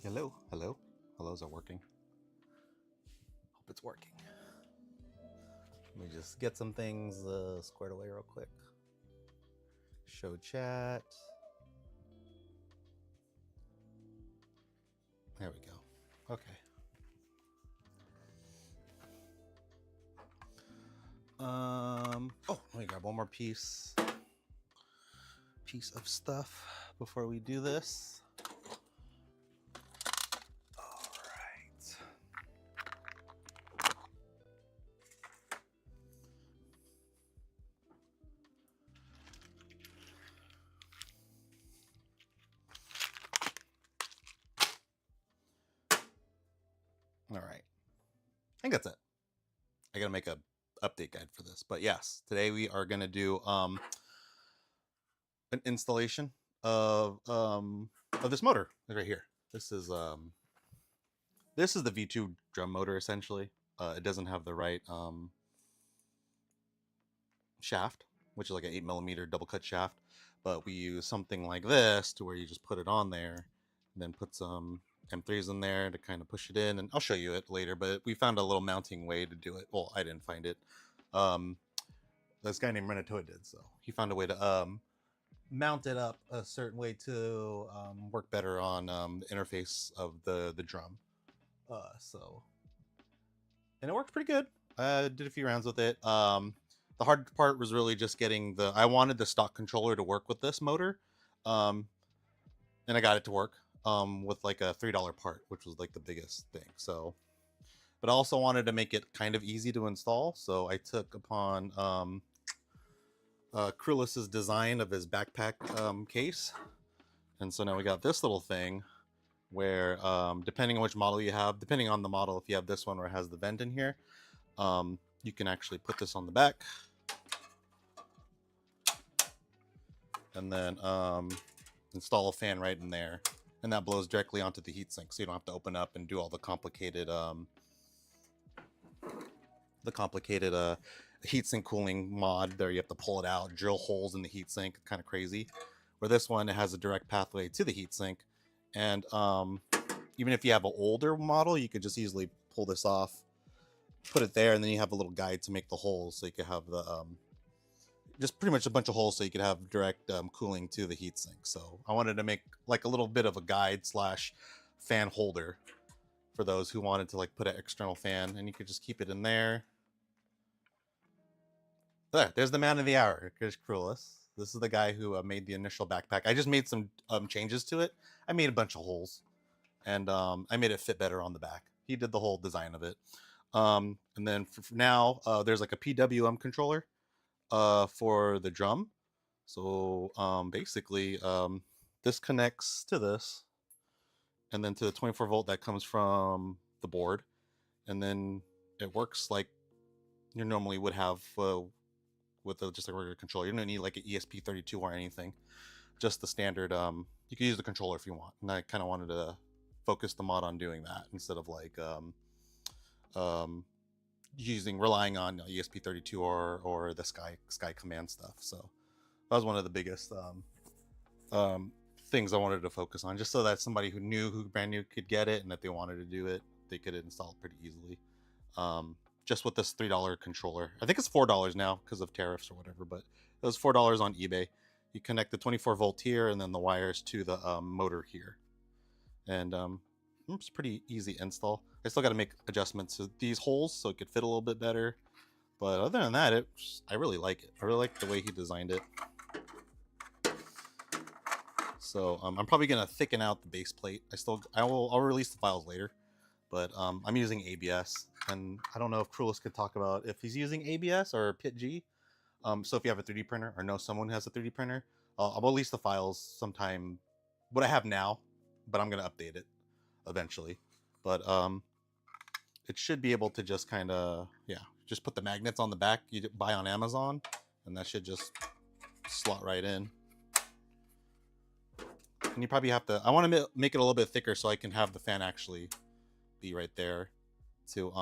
Hello, hello. Hellos are working. Hope it's working. Let me just get some things squared away real quick. Show chat. There we go. Okay. Oh, let me grab one more piece of stuff before we do this. All right. All right. I think that's it. I gotta make a update guide for this, but yes, today we are gonna do an installation of this motor right here. This is the V2 drum motor essentially. It doesn't have the right shaft, which is like an 8mm double cut shaft, but we use something like this to where you just put it on there and then put some M3s in there to kind of push it in, and I'll show you it later, but we found a little mounting way to do it. Well, I didn't find it. This guy named Renatoa did, so he found a way to mount it up a certain way to work better on the interface of the drum. And it worked pretty good. I did a few rounds with it. The hard part was really just getting I wanted the stock controller to work with this motor, and I got it to work with like a $3 part, which was like the biggest thing. So, but I also wanted to make it kind of easy to install, so I took upon Krulis's design of his backpack case, and so now we got this little thing where depending on which model you have, depending on the model, if you have this one where it has the vent in here, you can actually put this on the back and then install a fan right in there, and that blows directly onto the heatsink, so you don't have to open up and do all the complicated heatsink cooling mod there. You have to pull it out, drill holes in the heatsink, kind of crazy. Where this one, it has a direct pathway to the heatsink, and even if you have an older model, you could just easily pull this off, put it there, and then you have a little guide to make the holes, so you could have the just pretty much a bunch of holes, so you could have direct cooling to the heatsink. So I wanted to make like a little bit of a guide slash fan holder for those who wanted to like put an external fan, and you could just keep it in there. There's the man of the hour, Chris Krulis. This is the guy who made the initial backpack. I just made some changes to it. I made a bunch of holes, and I made it fit better on the back. He did the whole design of it. And then for now, there's like a PWM controller for the drum. So basically, this connects to this, and then to the 24 volt that comes from the board, and then it works like you normally would have with just a regular controller. You don't need like an ESP32 or anything, just the standard. You can use the controller if you want, and I kind of wanted to focus the mod on doing that instead of like relying on ESP32 or the Sky Command stuff. So that was one of the biggest things I wanted to focus on, just so that somebody who brand new could get it, and if they wanted to do it, they could install it pretty easily. Just with this $3 controller. I think it's $4 now because of tariffs or whatever, but it was $4 on eBay. You connect the 24 volt here and then the wires to the motor here. And it's pretty easy install. I still got to make adjustments to these holes so it could fit a little bit better. But other than that, I really like it. I really like the way he designed it. So I'm probably going to thicken out the base plate. I'll release the files later. But I'm using ABS, and I don't know if Krulis could talk about if he's using ABS or PITG. So if you have a 3D printer or know someone who has a 3D printer, I'll release the files sometime. What I have now, but I'm gonna update it eventually. But it should be able to just kind of just put the magnets on the back you buy on Amazon, and that should just slot right in. And you probably have to. I want to make it a little bit thicker so I can have the fan actually be right there to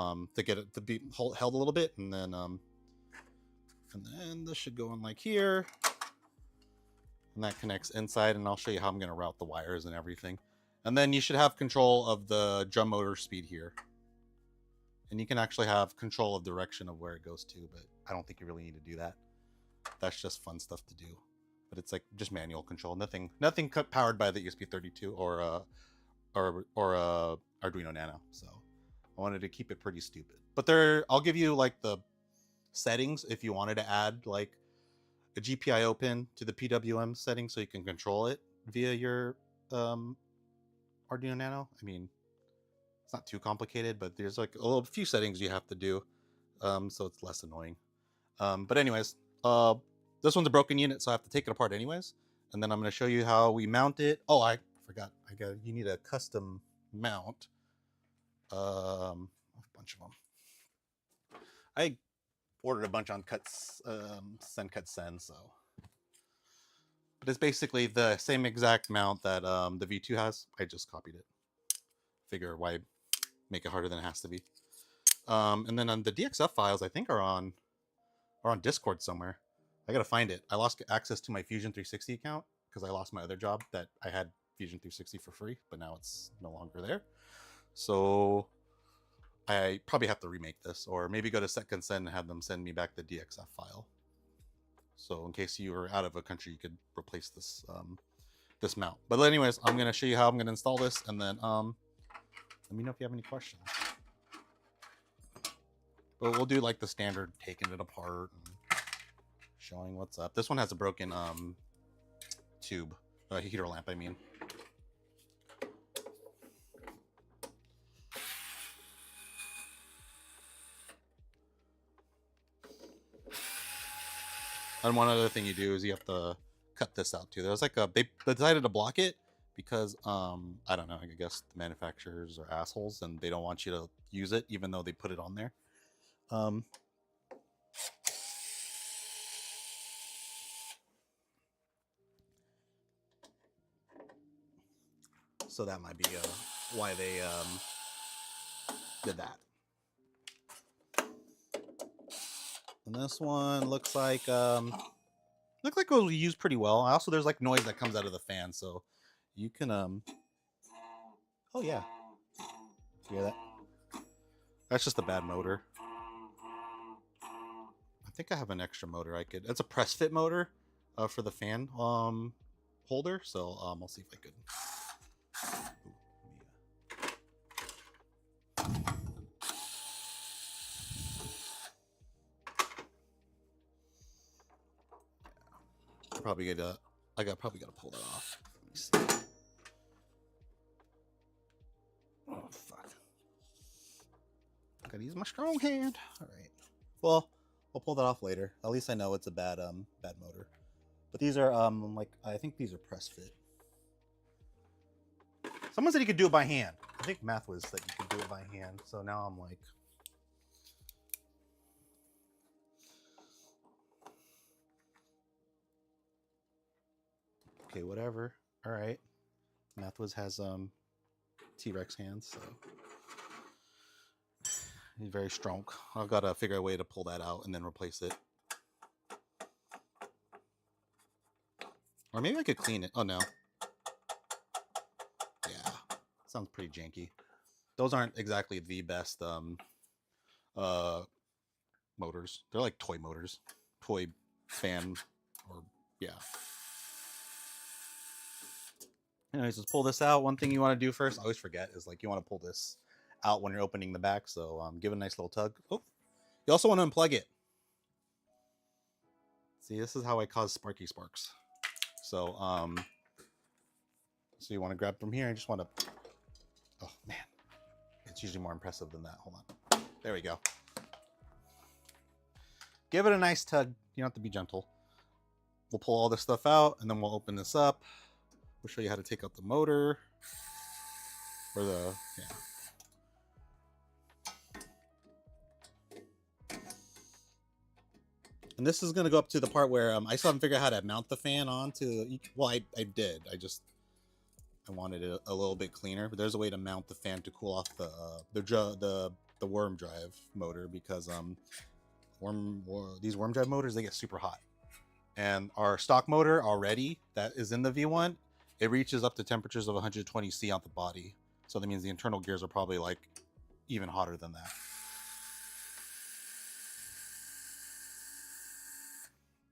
get it to be held a little bit, and then this should go in like here, and that connects inside, and I'll show you how I'm going to route the wires and everything. And then you should have control of the drum motor speed here. And you can actually have control of direction of where it goes to, but I don't think you really need to do that. That's just fun stuff to do. But it's like just manual control. Nothing powered by the ESP32 or Arduino Nano. So I wanted to keep it pretty stupid. But I'll give you like the settings if you wanted to add like a GPIO pin to the PWM setting so you can control it via your Arduino Nano. I mean, it's not too complicated, but there's like a few settings you have to do, so it's less annoying. But anyways, this one's a broken unit, so I have to take it apart anyways. And then I'm going to show you how we mount it. Oh, I forgot. You need a custom mount. A bunch of them. I ordered a bunch on Send, so. But it's basically the same exact mount that the V2 has. I just copied it. Figure why make it harder than it has to be. And then on the DXF files, I think are on Discord somewhere. I gotta find it. I lost access to my Fusion 360 account because I lost my other job that I had Fusion 360 for free, but now it's no longer there. So I probably have to remake this, or maybe go to SetConsent and have them send me back the DXF file. So in case you were out of a country, you could replace this this mount. But anyways, I'm gonna show you how I'm gonna install this, and then let me know if you have any questions. But we'll do like the standard taking it apart and showing what's up. This one has a broken tube, heater lamp, I mean. And one other thing you do is you have to cut this out too. There's like they decided to block it because I don't know, I guess the manufacturers are assholes and they don't want you to use it even though they put it on there. So that might be why they did that. And this one looks like it was used pretty well. Also, there's like noise that comes out of the fan, so you can oh yeah, you hear that? That's just a bad motor. I think I have an extra motor I could. It's a press fit motor for the fan holder. So I'll see if I could. Probably gotta pull that off. Let me see. Oh fuck! I gotta use my strong hand. All right. Well, I'll pull that off later. At least I know it's a bad motor. But these are like I think these are press fit. Someone said you could do it by hand. I think math was that you could do it by hand. So now I'm like. Okay, whatever. All right. Mathwas has T-Rex hands, so he's very strong. I've got to figure a way to pull that out and then replace it. Or maybe I could clean it. Oh no. Yeah, sounds pretty janky. Those aren't exactly the best motors. They're like toy motors, toy fan, or yeah. Anyways, let's pull this out. One thing you want to do first, I always forget, is like you want to pull this out when you're opening the back. So give it a nice little tug. Oh, you also want to unplug it. See, this is how I cause sparky sparks. So so you want to grab from here. I just want to. Oh man, it's usually more impressive than that. Hold on. There we go. Give it a nice tug. You don't have to be gentle. We'll pull all this stuff out, and then we'll open this up. We'll show you how to take out the motor, or the, yeah. And this is going to go up to the part where I still haven't figured out how to mount the fan onto, well, I did. I wanted it a little bit cleaner, but there's a way to mount the fan to cool off the worm drive motor, because these worm drive motors, they get super hot. And our stock motor already that is in the V1, it reaches up to temperatures of 120 C on the body. So that means the internal gears are probably like even hotter than that.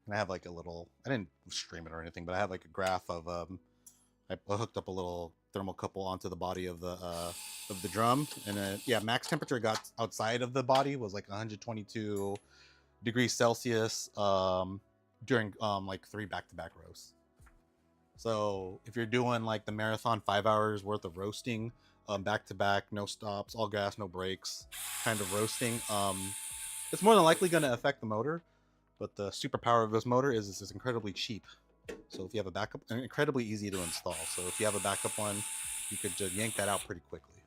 And I have like a little, I didn't stream it or anything, but I have like a graph of, I hooked up a little thermocouple onto the body of the drum, and yeah, max temperature got outside of the body was like 122 degrees Celsius during like 3 back-to-back roasts. So if you're doing like the marathon 5 hours worth of roasting, back to back, no stops, all gas, no breaks, kind of roasting, it's more than likely going to affect the motor. But the superpower of this motor is it's incredibly cheap. So if you have a backup, and incredibly easy to install. So if you have a backup one, you could just yank that out pretty quickly.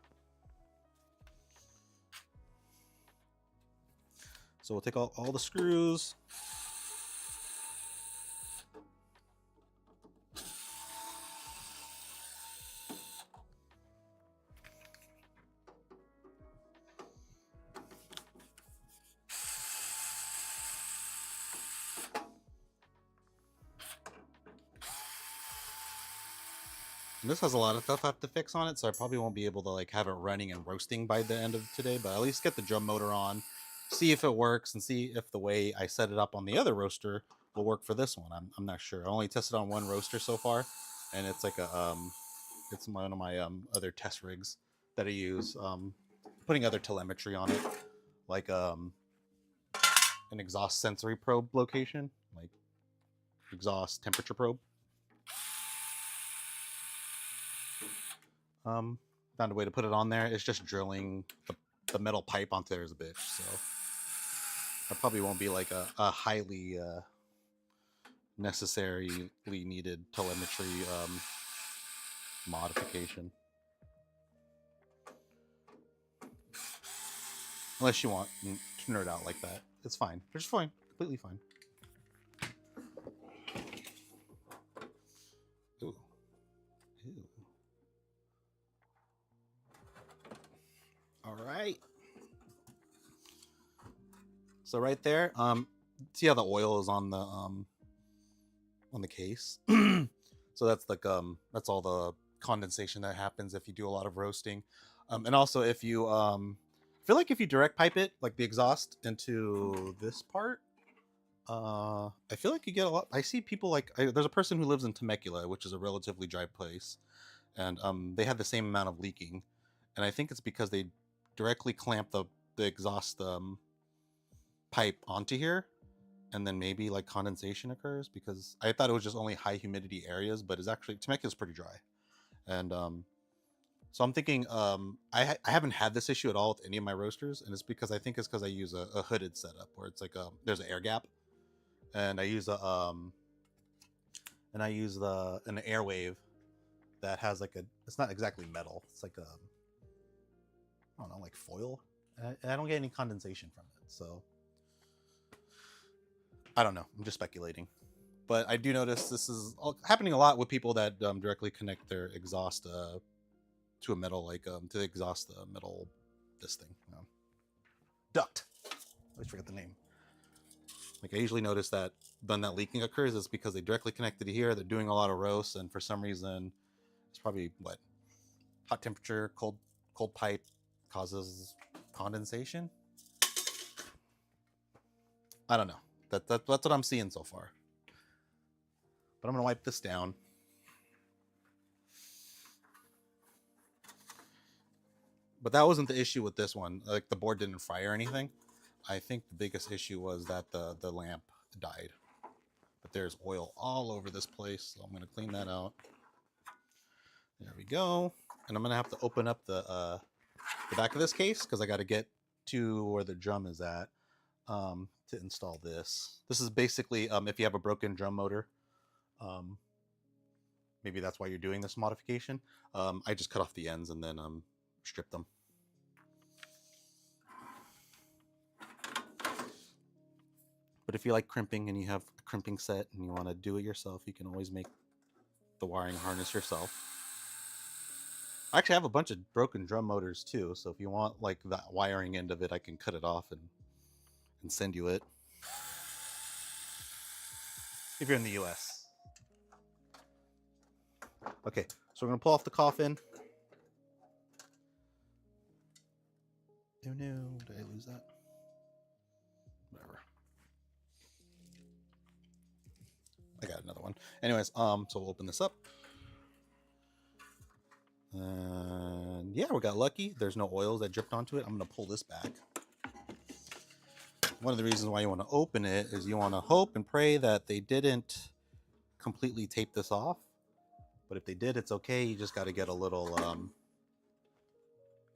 So we'll take all the screws. And this has a lot of stuff I have to fix on it, so I probably won't be able to like have it running and roasting by the end of today, but at least get the drum motor on, see if it works, and see if the way I set it up on the other roaster will work for this one. I'm not sure. I only tested on one roaster so far, and it's like a it's one of my other test rigs that I use, putting other telemetry on it, like an exhaust sensory probe location, like exhaust temperature probe. Found a way to put it on there. It's just drilling the metal pipe onto there as a bitch, so that probably won't be like a highly necessarily needed telemetry modification, unless you want to nerd out like that. It's fine. They're just fine, completely fine. Ooh. Ew. All right. So right there, see how the oil is on the case. So that's like that's all the condensation that happens if you do a lot of roasting, and also if you feel like if you direct pipe it, like the exhaust into this part, I feel like you get a lot. I see people like there's a person who lives in Temecula, which is a relatively dry place, and they had the same amount of leaking, and I think it's because they directly clamp the exhaust pipe onto here, and then maybe like condensation occurs, because I thought it was just only high humidity areas, but it's actually Temecula's pretty dry. And so I'm thinking I haven't had this issue at all with any of my roasters, and it's because I think it's because I use a hooded setup where it's like there's an air gap, and I use an Airwave that has like it's not exactly metal, it's like I don't know, like foil. And I don't get any condensation from it, so I don't know. I'm just speculating. But I do notice this is happening a lot with people that directly connect their exhaust to a metal, like to the exhaust metal, this thing. Duct. I always forget the name. Like I usually notice that when that leaking occurs, it's because they directly connected to here. They're doing a lot of roasts, and for some reason, it's probably what hot temperature, cold pipe causes condensation. I don't know. That's what I'm seeing so far. But I'm gonna wipe this down. But that wasn't the issue with this one. Like the board didn't fry or anything. I think the biggest issue was that the lamp died. But there's oil all over this place, so I'm gonna clean that out. There we go. And I'm gonna have to open up the back of this case because I got to get to where the drum is at to install this. This is basically if you have a broken drum motor, maybe that's why you're doing this modification. I just cut off the ends and then strip them. But if you like crimping and you have a crimping set and you want to do it yourself, you can always make the wiring harness yourself. I actually have a bunch of broken drum motors too, so if you want like that wiring end of it, I can cut it off and send you it. If you're in the US. Okay, so we're gonna pull off the coffin. Oh no, did I lose that? Whatever. I got another one. Anyways, so we'll open this up. And yeah, we got lucky. There's no oils that dripped onto it. I'm gonna pull this back. One of the reasons why you want to open it is you want to hope and pray that they didn't completely tape this off. But if they did, it's okay. You just got to get a little,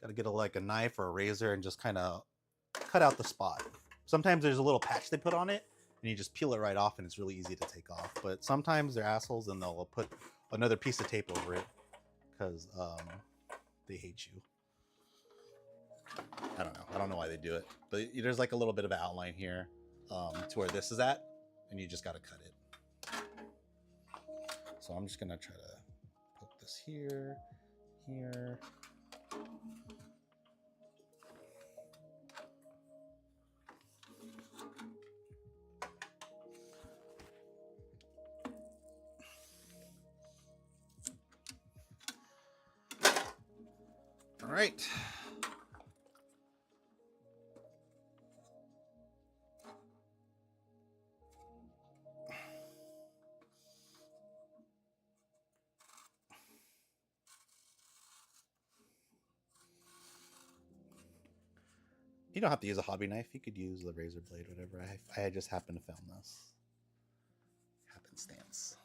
like a knife or a razor and just kind of cut out the spot. Sometimes there's a little patch they put on it and you just peel it right off and it's really easy to take off. But sometimes they're assholes and they'll put another piece of tape over it because they hate you. I don't know why they do it, but there's like a little bit of an outline here to where this is at, and you just got to cut it. So I'm just gonna try to put this here. All right. You don't have to use a hobby knife. You could use the razor blade, whatever. I just happened to film this. Happenstance.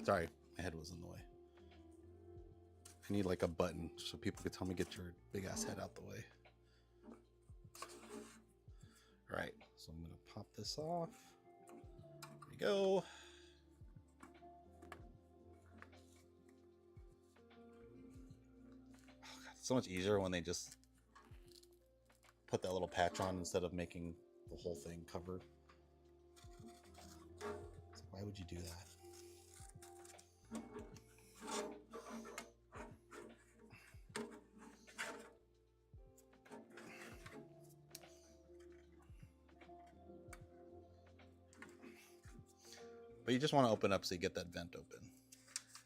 Sorry, my head was in the way. I need like a button so people could tell me get your big ass head out the way. All right, so I'm gonna pop this off. There we go. Oh God, it's so much easier when they just put that little patch on instead of making the whole thing covered. So why would you do that? But you just want to open up so you get that vent open.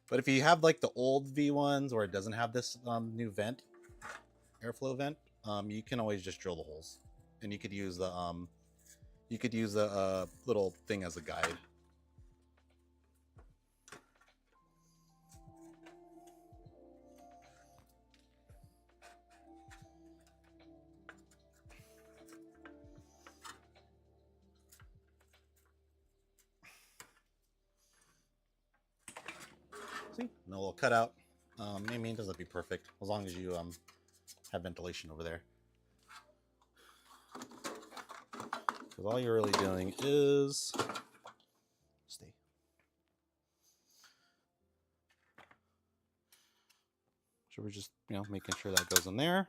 But if you have like the old V1s or it doesn't have this new vent, airflow vent, you can always just drill the holes, and you could use the little thing as a guide. See, and a little cutout. I mean, it doesn't have to be perfect as long as you have ventilation over there. Because all you're really doing is stay. So we're just making sure that goes in there,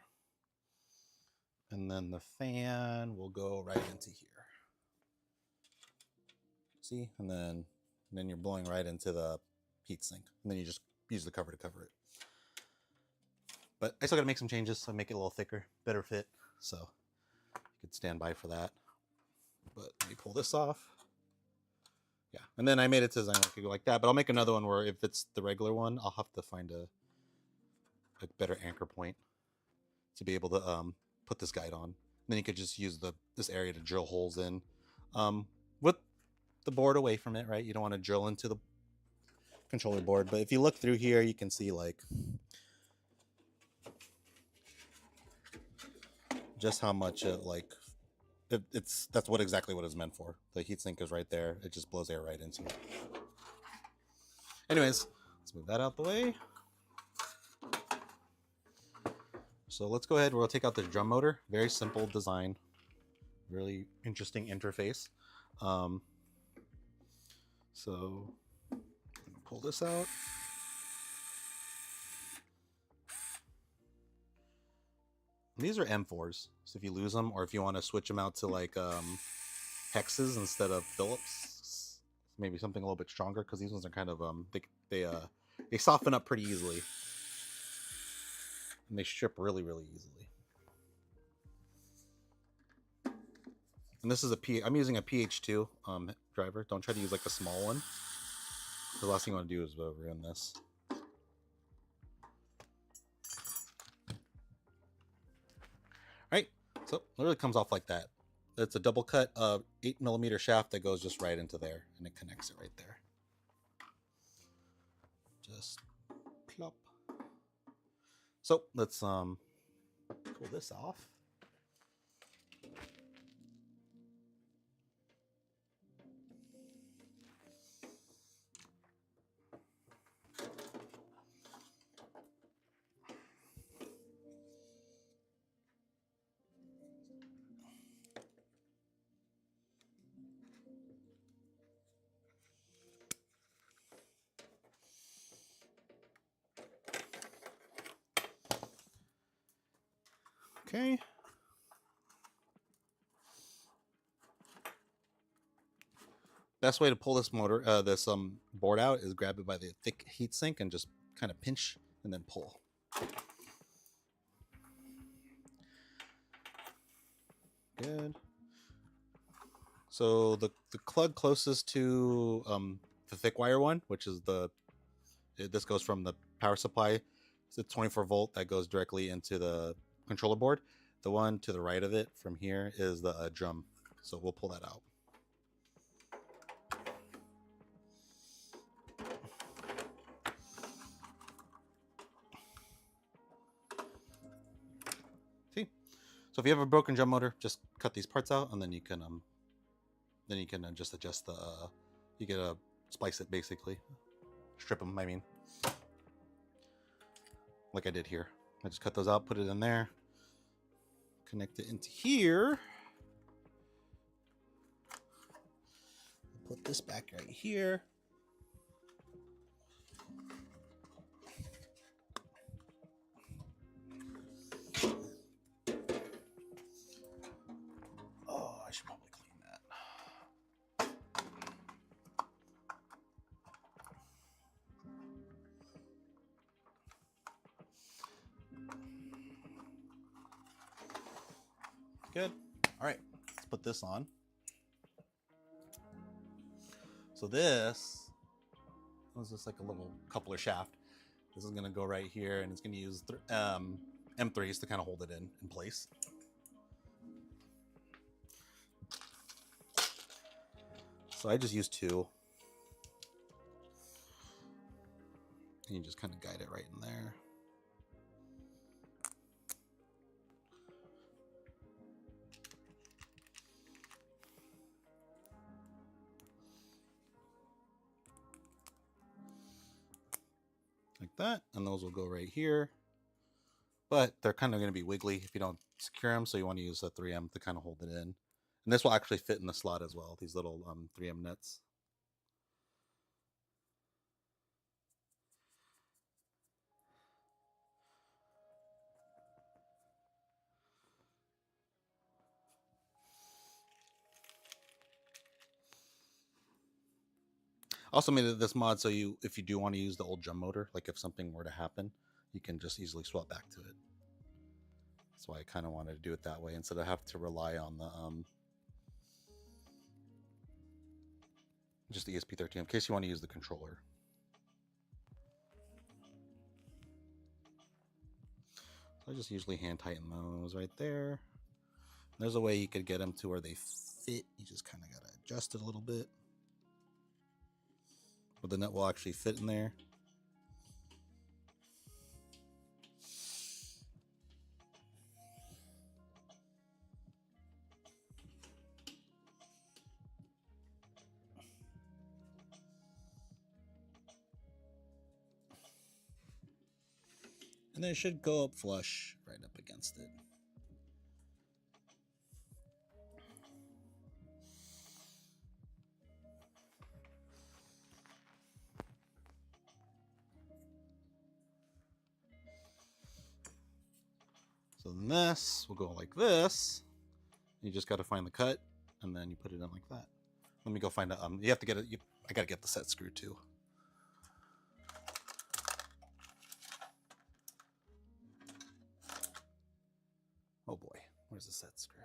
and then the fan will go right into here. See, and then you're blowing right into the heat sink, and then you just use the cover to cover it. But I still got to make some changes, so I make it a little thicker, better fit, so you could stand by for that. But let me pull this off. Yeah, and then I made it so I could go like that, but I'll make another one where if it's the regular one, I'll have to find a better anchor point to be able to put this guide on. And then you could just use this area to drill holes in with the board away from it, right? You don't want to drill into the controller board, but if you look through here, you can see like just how much that's exactly what it's meant for. The heatsink is right there. It just blows air right into it. Anyways, let's move that out the way. So let's go ahead. We'll take out the drum motor. Very simple design. Really interesting interface. So pull this out. And these are M4s. So if you lose them, or if you want to switch them out to like hexes instead of Phillips, maybe something a little bit stronger, because these ones are kind of they They soften up pretty easily. And they strip really, really easily. And this is I'm using a PH2 driver. Don't try to use like a small one. The last thing you want to do is ruin this. Right, so it literally comes off like that. It's a double cut 8mm shaft that goes just right into there, and it connects it right there. Just plop. So let's pull this off. Okay. Best way to pull this motor, this board out is grab it by the thick heatsink and just kind of pinch and then pull. Good. So the plug closest to the thick wire one, which is this goes from the power supply. It's a 24 volt that goes directly into the controller board. The one to the right of it from here is the drum. So we'll pull that out. See? So if you have a broken drum motor, just cut these parts out, and then you can just adjust the you get a splice it basically, strip them. I mean, like I did here. I just cut those out, put it in there, connect it into here. Put this back right here. Oh, I should probably clean that. Good. All right, let's put this on. So this was just like a little coupler shaft. This is going to go right here, and it's going to use M3s to kind of hold it in place. So I just used 2. And you just kind of guide it right in there. Like that, and those will go right here, but they're kind of going to be wiggly if you don't secure them, so you want to use a 3M to kind of hold it in, and this will actually fit in the slot as well, these little 3M nuts. Also made this mod so if you do want to use the old drum motor, like if something were to happen, you can just easily swap back to it. That's why I kind of wanted to do it that way instead of have to rely on the just the ESP32 in case you want to use the controller. So I just usually hand tighten those right there. There's a way you could get them to where they fit. You just kind of got to adjust it a little bit. But the nut will actually fit in there. And then it should go up flush right up against it. So then this will go like this. You just got to find the cut, and then you put it in like that. Let me go find a. You have to get it. I got to get the set screw too. set screw.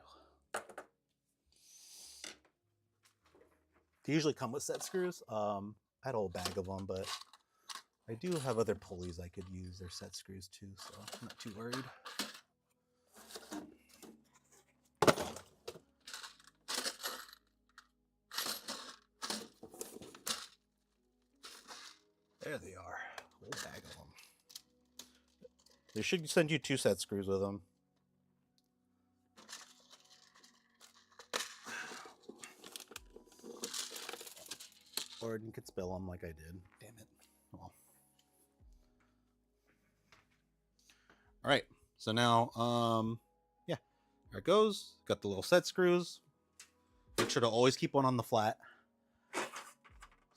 They usually come with set screws. I had a whole bag of them, but I do have other pulleys I could use. They're set screws too, so I'm not too worried. There they are. A whole bag of them. They should send you 2 set screws with them. Or you could spill them like I did. Damn it. Well. All right. So now, yeah, there it goes. Got the little set screws. Make sure to always keep one on the flat,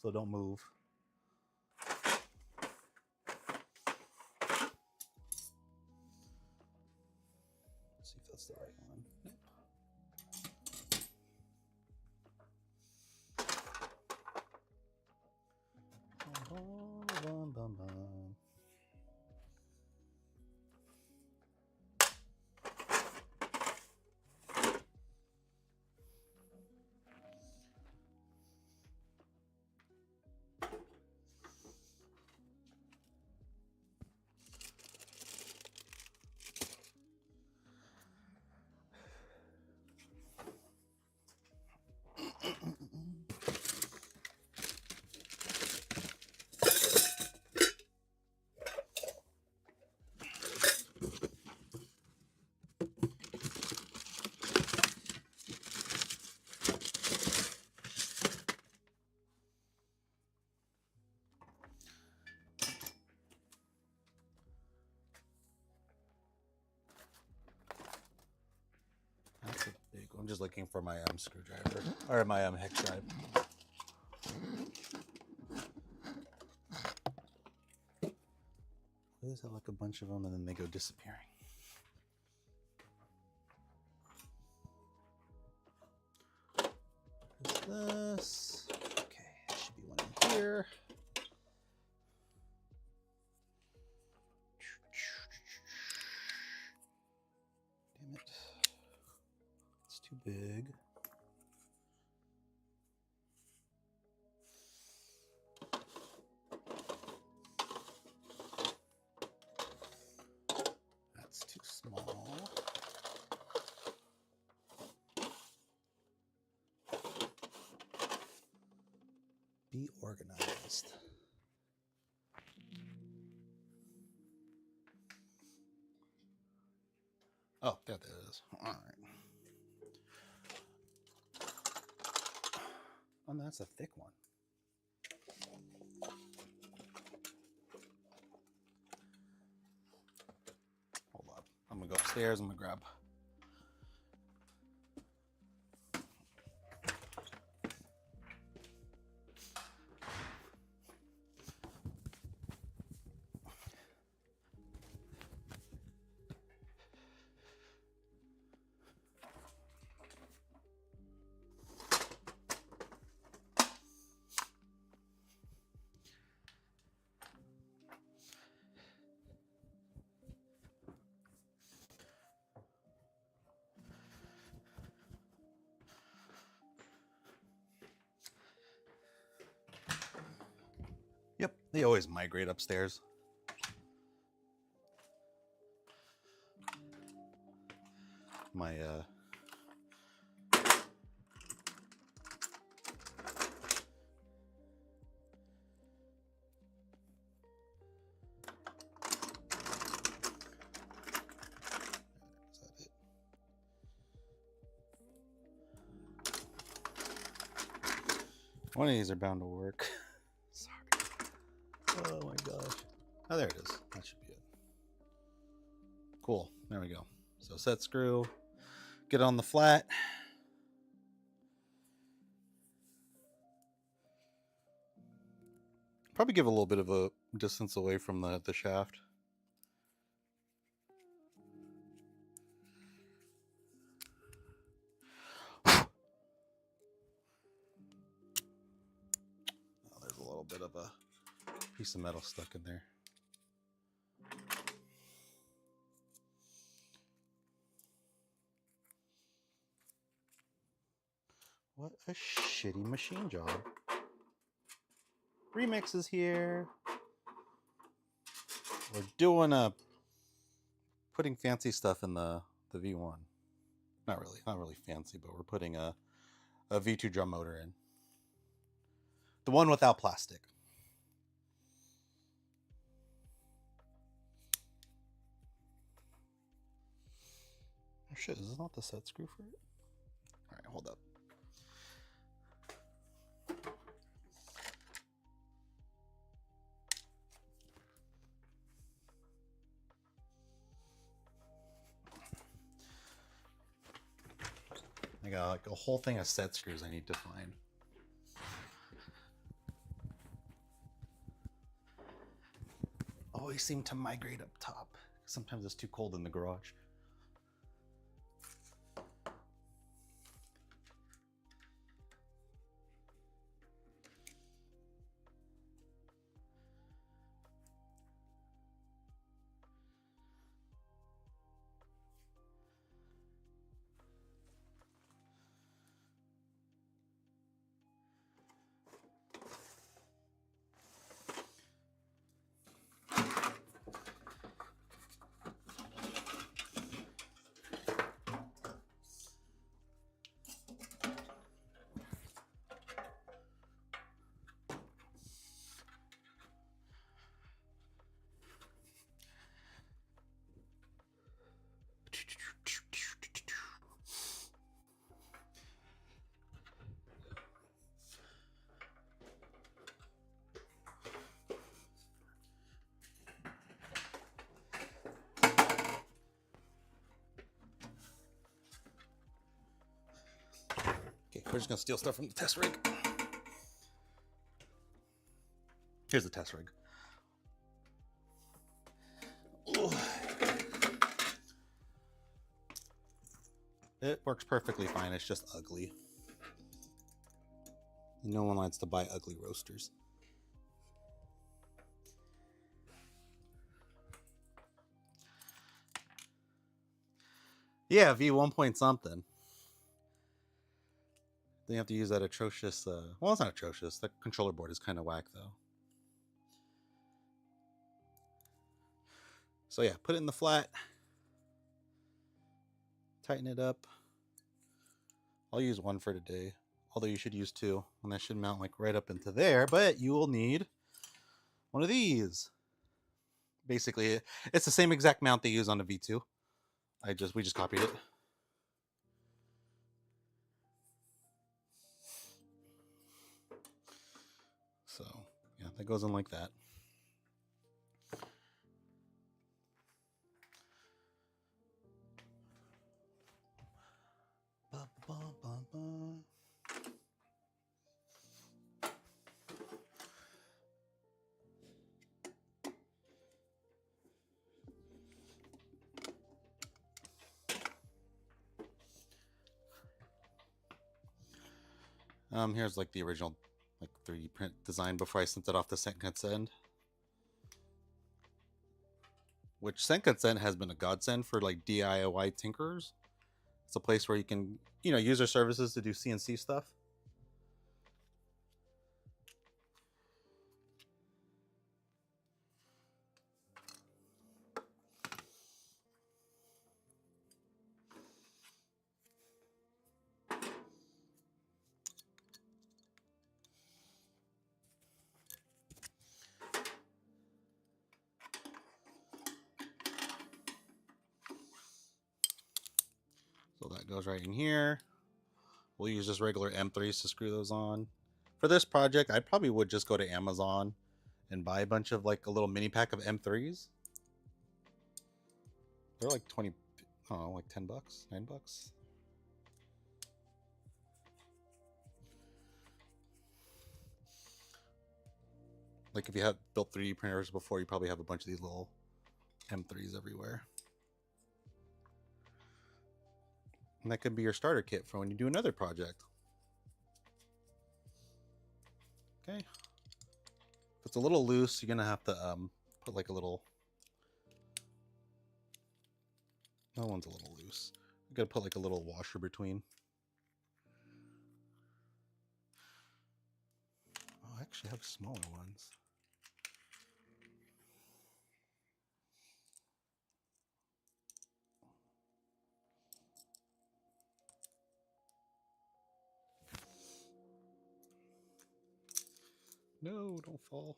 so don't move. Let's see if that's the right one. Bum, bum, bum. That's a big one. I'm just looking for my screwdriver or my hex drive. I always have like a bunch of them and then they go disappearing. What's this? Okay, there should be one in here. Damn it. It's too big. That's too small. Be organized. Oh, there it is. All right. Oh, that's a thick one. Hold up. I'm gonna go upstairs. I'm gonna grab. Yep, they always migrate upstairs. My is that it? One of these are bound to work. Sorry. Oh my gosh. Oh, there it is. That should be it. Cool. There we go. So set screw. Get it on the flat. Probably give a little bit of a distance away from the shaft. Oh, there's a little bit of a piece of metal stuck in there. What a shitty machine job. Remix is here. We're doing putting fancy stuff in the V1. Not really fancy, but we're putting a V2 drum motor in. The one without plastic. Oh shit, is this not the set screw for it? Alright, hold up. I got like a whole thing of set screws I need to find. Always seem to migrate up top. Sometimes it's too cold in the garage. Okay, we're just gonna steal stuff from the test rig. Here's the test rig. Ugh. It works perfectly fine, it's just ugly. No one likes to buy ugly roasters. Yeah, V1 point something. Then you have to use that atrocious, well, it's not atrocious. The controller board is kind of whack, though. So yeah, put it in the flat. Tighten it up. I'll use one for today. Although you should use two. And that should mount like right up into there. But you will need one of these. Basically, it's the same exact mount they use on the V2. We just copied it. So yeah, that goes in like that. Here's like the original like 3D print design before I sent it off to Senkansen. Which Senkansen has been a godsend for like DIY tinkerers. It's a place where you can, use their services to do CNC stuff. So that goes right in here. We'll use just regular M3s to screw those on. For this project, I probably would just go to Amazon and buy a bunch of like a little mini pack of M3s. They're like 20, I don't know, like 10 bucks, 9 bucks. Like if you have built 3D printers before, you probably have a bunch of these little M3s everywhere. And that could be your starter kit for when you do another project. Okay. If it's a little loose, you're gonna have to put like a little. That one's a little loose. You gotta put like a little washer between. actually have smaller ones. No, don't fall.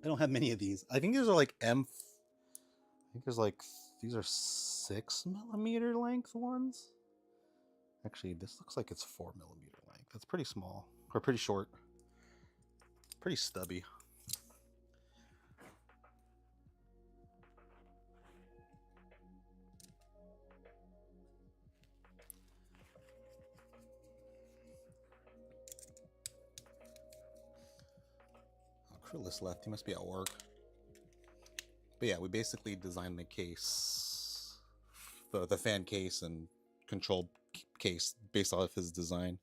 I don't have many of these. I think these are like I think there's like, these are 6mm length ones. Actually, this looks like it's 4mm length. That's pretty small, or pretty short. Pretty stubby. Cruelist left. He must be at work. But yeah, we basically designed the case, the fan case and control case based off his design.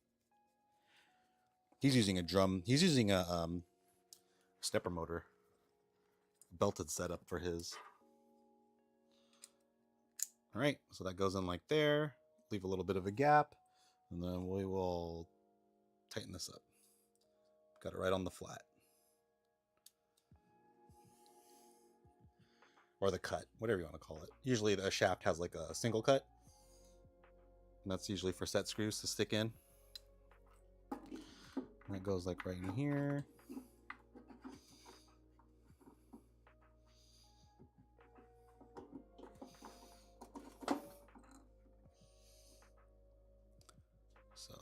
He's using a drum. He's using a stepper motor, belted setup for his. All right, so that goes in like there. Leave a little bit of a gap, and then we will tighten this up. Got it right on the flat. Or the cut, whatever you want to call it. Usually the shaft has like a single cut. And that's usually for set screws to stick in. And that goes like right in here. So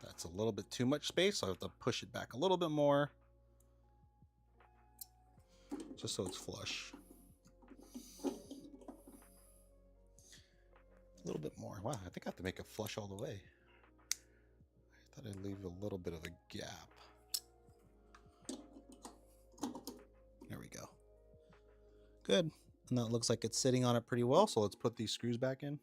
that's a little bit too much space, so I have to push it back a little bit more. Just so it's flush. A little bit more. Wow, I think I have to make it flush all the way. I thought I'd leave a little bit of a gap. There we go. Good. And that looks like it's sitting on it pretty well, so let's put these screws back in.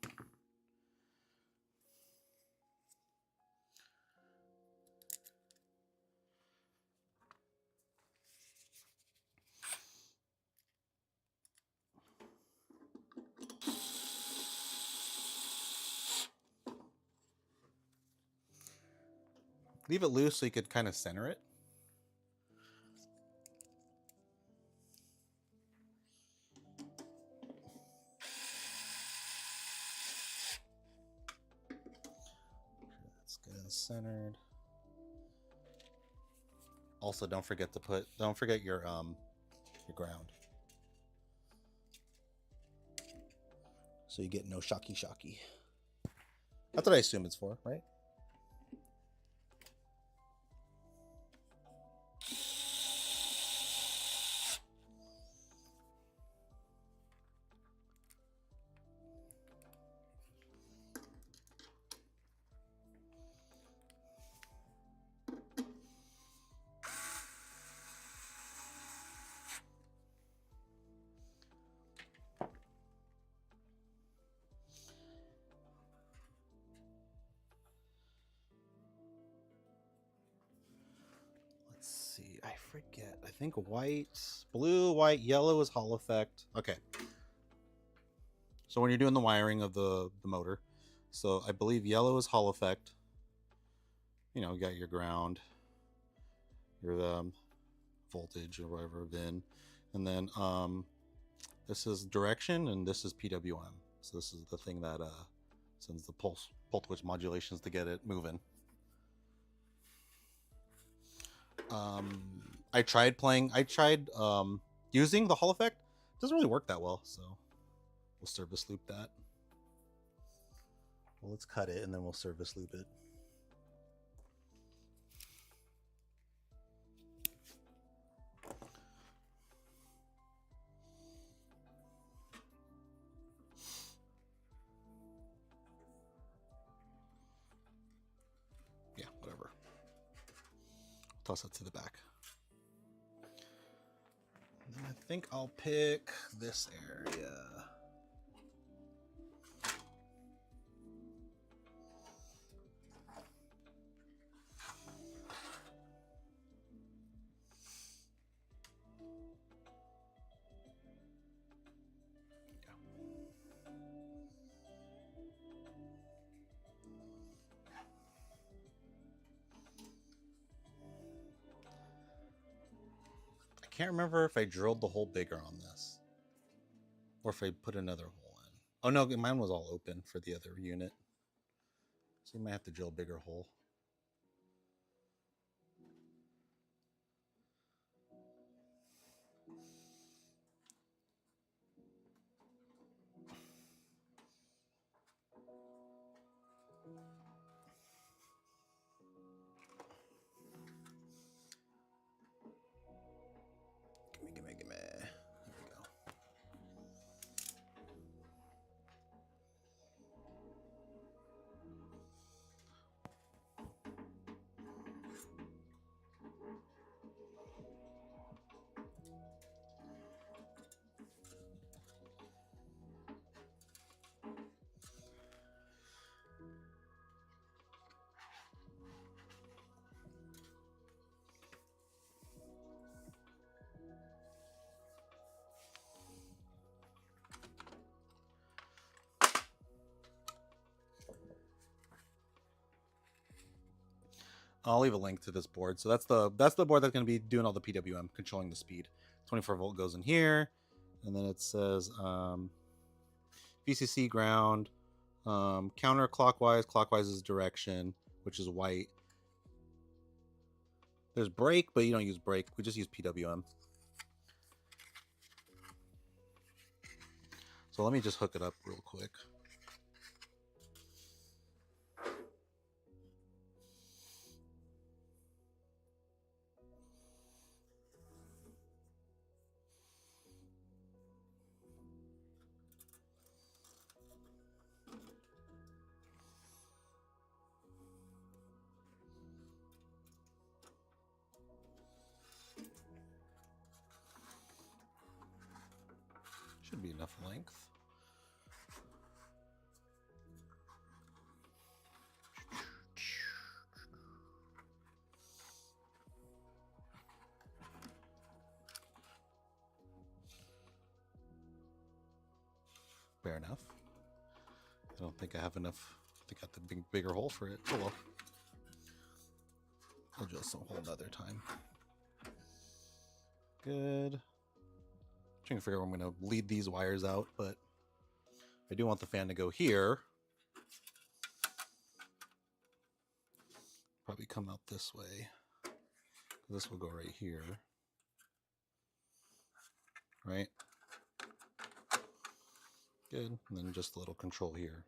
Leave it loose so you could kind of center it. That's good and centered. Also, don't forget your ground. So you get no shocky. That's what I assume it's for, right? See, I forget. I think blue, white, yellow is Hall effect. Okay. So when you're doing the wiring of the motor, so I believe yellow is Hall effect. You know, you got your ground, your voltage or whatever VIN, and then this is direction, and this is PWM. So this is the thing that sends the pulse width modulations to get it moving. I tried using the Hall effect. It doesn't really work that well, so we'll service loop that. Well, let's cut it and then we'll service loop it. Yeah, whatever. Toss that to the back. And then I think I'll pick this area. can't remember if I drilled the hole bigger on this or if I put another hole in. Oh no, mine was all open for the other unit. So you might have to drill a bigger hole. Gimme. There we go. I'll leave a link to this board. So that's the board that's going to be doing all the PWM, controlling the speed. 24 volt goes in here, and then it says VCC ground, counterclockwise. Clockwise is direction, which is white. There's brake, but you don't use brake. We just use PWM. So let me just hook it up real quick. Should be enough length. Fair enough. I don't think I have enough to get the bigger hole for it. Oh well. I'll drill some hole another time. Good. Trying to figure out where I'm going to lead these wires out, but I do want the fan to go here. Probably come out this way. This will go right here. Right? Good. And then just a little control here.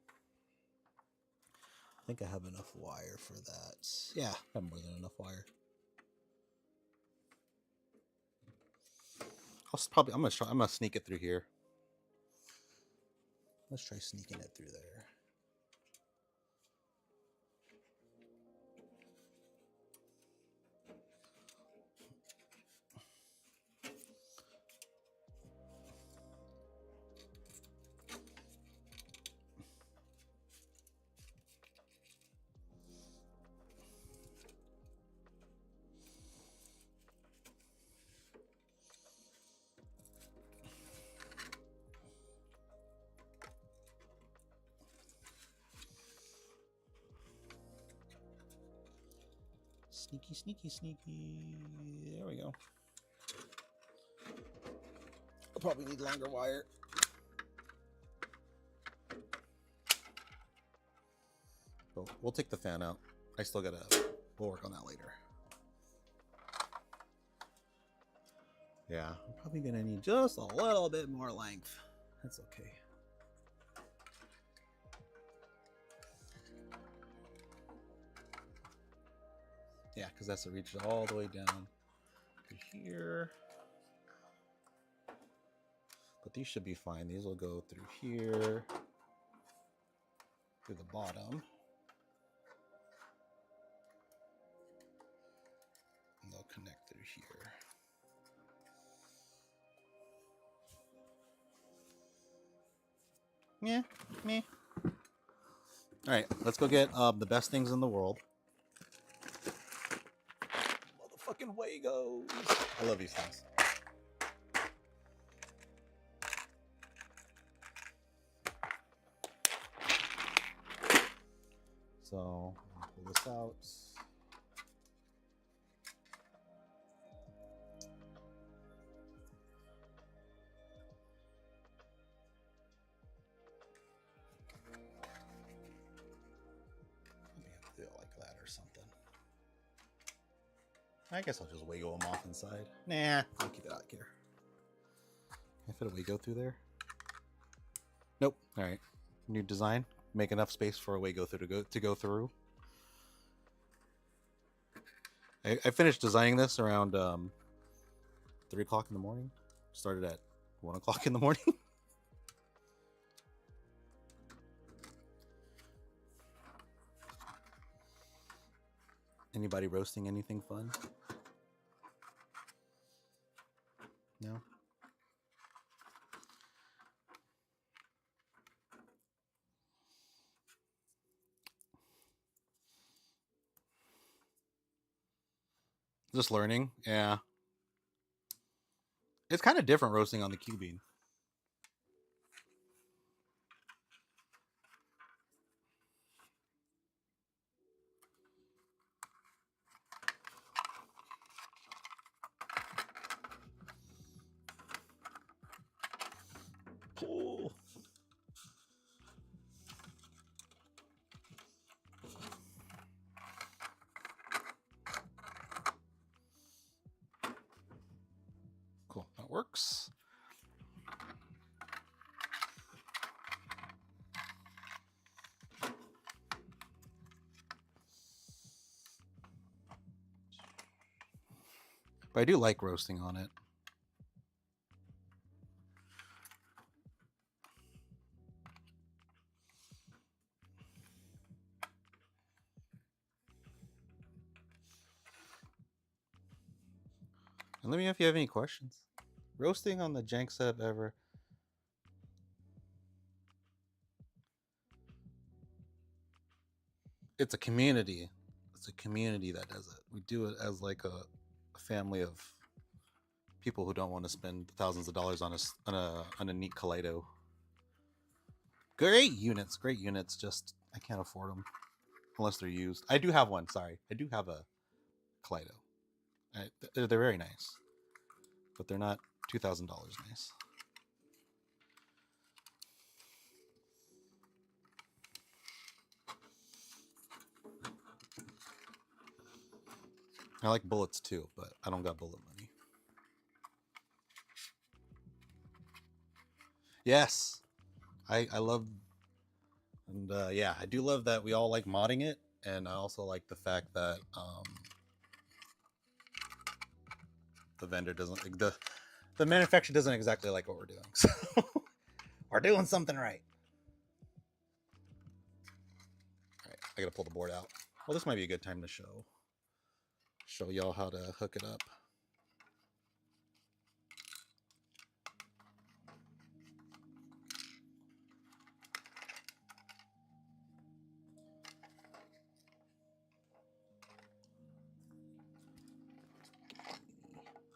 I think I have enough wire for that. Yeah, I have more than enough wire. I'm gonna sneak it through here. Let's try sneaking it through there. Sneaky. There we go. I'll probably need longer wire. But we'll take the fan out. We'll work on that later. Yeah, I'm probably gonna need just a little bit more length. That's okay. Yeah, because that's to reach all the way down to here. But these should be fine. These will go through here, through the bottom. And they'll connect through here. Yeah, meh. All right, let's go get the best things in the world. Motherfucking Wagos. I love these things. So, I'll pull this out. I guess I'll just wiggle them off inside. Nah, I'll keep it out here. Can I fit a Wago through there? Nope. All right. New design. Make enough space for a Wago through to go through. I finished designing this around 3 o'clock in the morning. Started at 1 o'clock in the morning. Anybody roasting anything fun? No? Just learning, yeah. It's kind of different roasting on the Q-Bean. Cool. Cool, that works. But I do like roasting on it. And let me know if you have any questions. Roasting on the Jank setup ever. It's a community. It's a community that does it. We do it as like a family of people who don't want to spend thousands of dollars on a neat Kaleido. Great units, just I can't afford them unless they're used. I do have one. Sorry, I do have a Kaleido. They're very nice, but they're not $2,000 nice. I like bullets too, but I don't got bullet money. Yes, I love, and yeah, I do love that we all like modding it, and I also like the fact that the vendor doesn't, the manufacturer doesn't exactly like what we're doing, so we're doing something right. All right, I gotta pull the board out. Well, this might be a good time to show y'all how to hook it up.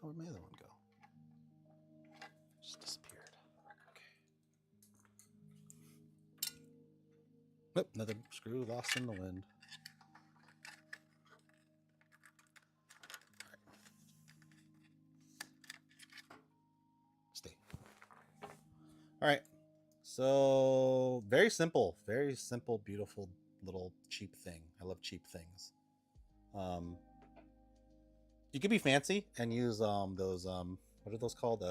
Where'd my other one go? Just disappeared. Okay. Nope, another screw lost in the wind. Stay. All right. So very simple, beautiful little cheap thing. I love cheap things. You could be fancy and use those what are those called?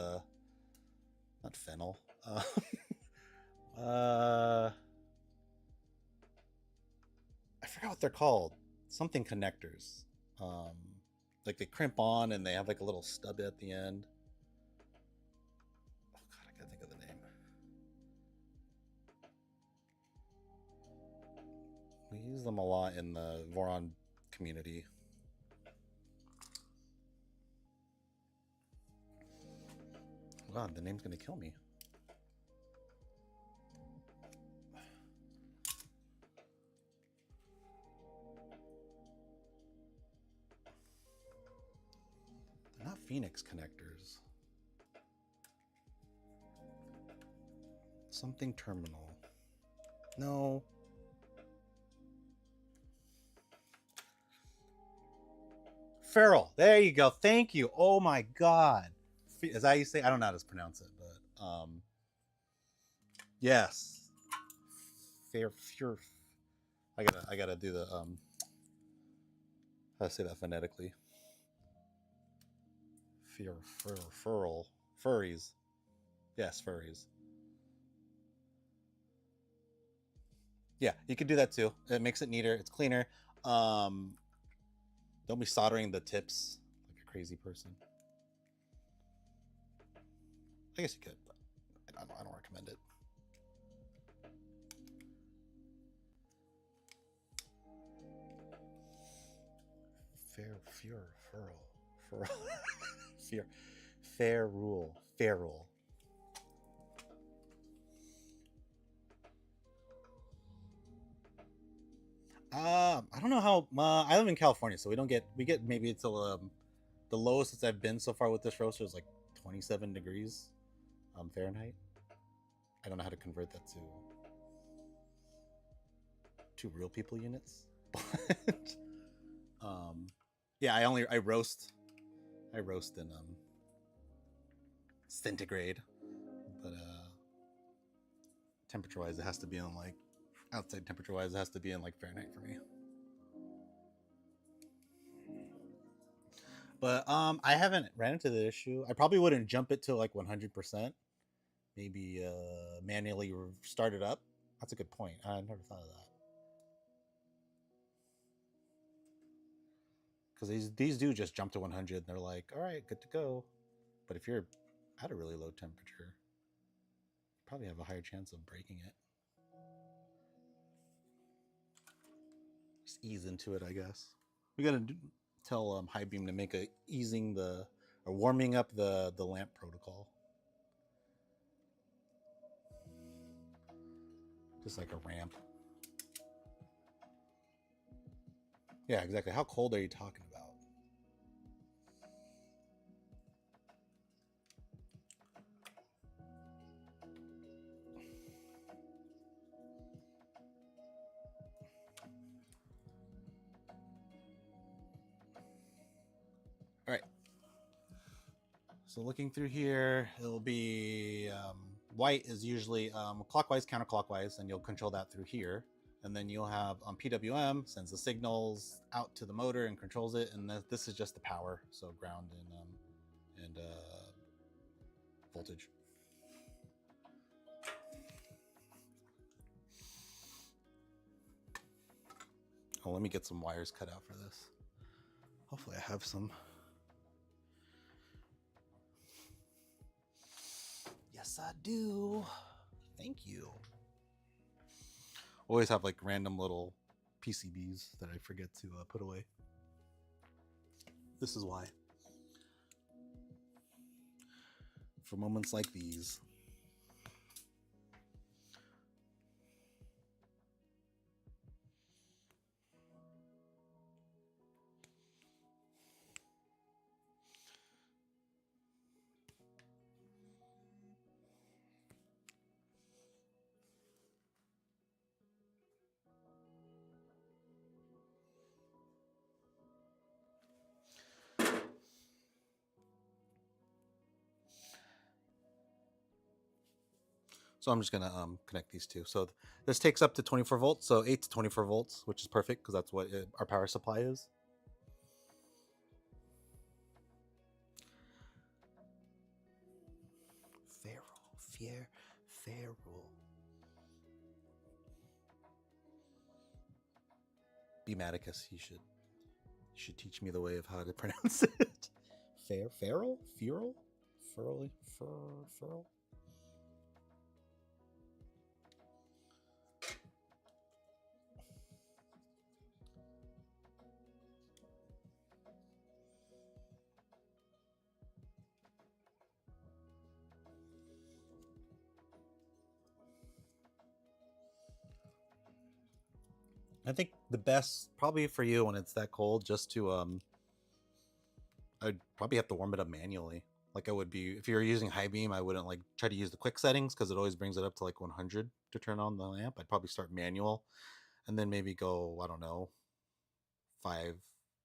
Not fennel. I forgot what they're called. Something connectors. Like they crimp on and they have like a little stub at the end. Oh god, I gotta think of the name. We use them a lot in the Voron community. God, the name's gonna kill me. They're not Phoenix connectors. Something terminal. No. Feral. There you go. Thank you. Oh my god. Is that how you say? I don't know how to pronounce it, but yes. Fair. I gotta do the how to say that phonetically. Furries. Yes, furries. Yeah, you could do that too. It makes it neater. It's cleaner. Um, don't be soldering the tips like a crazy person. I guess you could, but I don't recommend it. Furl, fear, fair rule, feral. I don't know how. I live in California, so we get maybe until the lowest that I've been so far with this roaster is like 27 degrees Fahrenheit. I don't know how to convert that to real people units, but yeah, I roast in centigrade, but temperature wise, it has to be in like outside temperature wise, it has to be in like Fahrenheit for me. But I haven't ran into the issue. I probably wouldn't jump it to like 100%. Maybe manually start it up. That's a good point. I never thought of that. Because these do just jump to 100 and they're like, all right, good to go. But if you're at a really low temperature, you probably have a higher chance of breaking it. Just ease into it, I guess. We gotta tell Highbeam to make a easing the or warming up the lamp protocol. Just like a ramp. Yeah, exactly. How cold are you talking about? All right. So looking through here, it'll be white is usually clockwise, counterclockwise, and you'll control that through here. And then you'll have PWM sends the signals out to the motor and controls it. And this is just the power, so ground and voltage. Oh, let me get some wires cut out for this. Hopefully I have some. Yes, I do. Thank you. Always have like random little PCBs that I forget to put away. This is why. For moments like these. So I'm just gonna connect these two. So this takes up to 24 volts, so 8 to 24 volts, which is perfect because that's what our power supply is. Feral. Be Maticus, you should teach me the way of how to pronounce it. Feral? Feral? I think the best probably for you when it's that cold, just to I'd probably have to warm it up manually. Like I would be if you're using Highbeam, I wouldn't like try to use the quick settings because it always brings it up to like 100 to turn on the lamp. I'd probably start manual and then maybe go, I don't know, 5,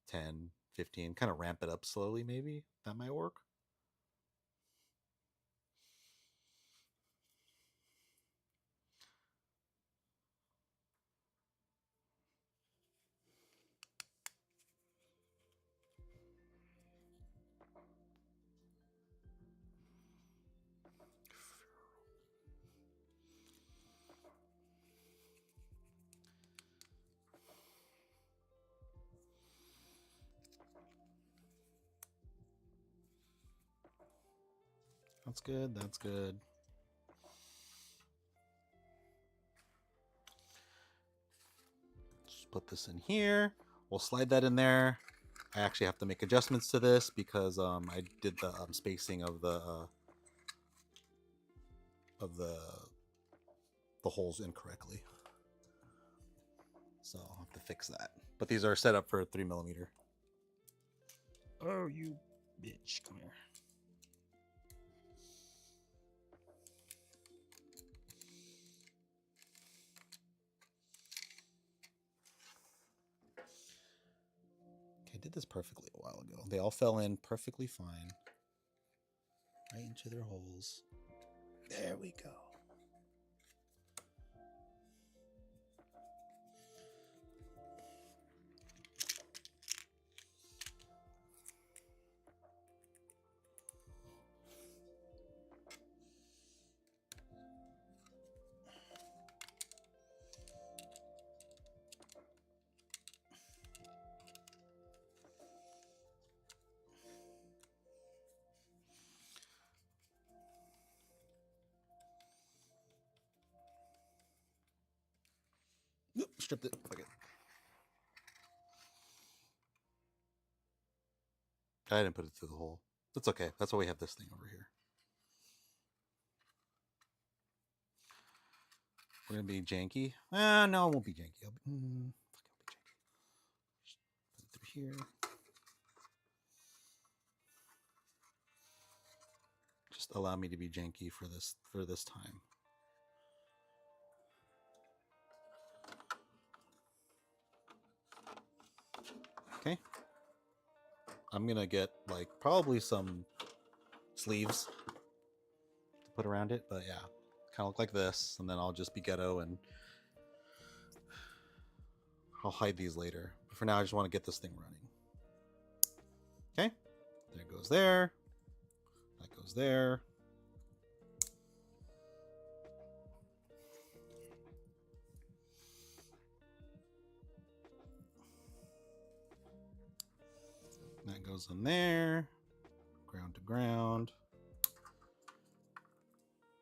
10, 15, kind of ramp it up slowly maybe. That might work. That's good. That's good. Just put this in here. We'll slide that in there. I actually have to make adjustments to this because I did the spacing of the of the the holes incorrectly. So I'll have to fix that. But these are set up for 3mm. Oh, you bitch. Come here. Okay, I did this perfectly a while ago. They all fell in perfectly fine. Right into their holes. There we go. Nope, stripped it. Fuck it. I didn't put it through the hole. That's okay. That's why we have this thing over here. We're gonna be janky. No, it won't be janky. Fuck it, I'll be janky. Just put it through here. Just allow me to be janky for this time. Okay. I'm gonna get like probably some sleeves to put around it, but yeah, kind of look like this, and then I'll just be ghetto and I'll hide these later. But for now, I just want to get this thing running. Okay, there goes there. That goes there. That goes in there. Ground to ground.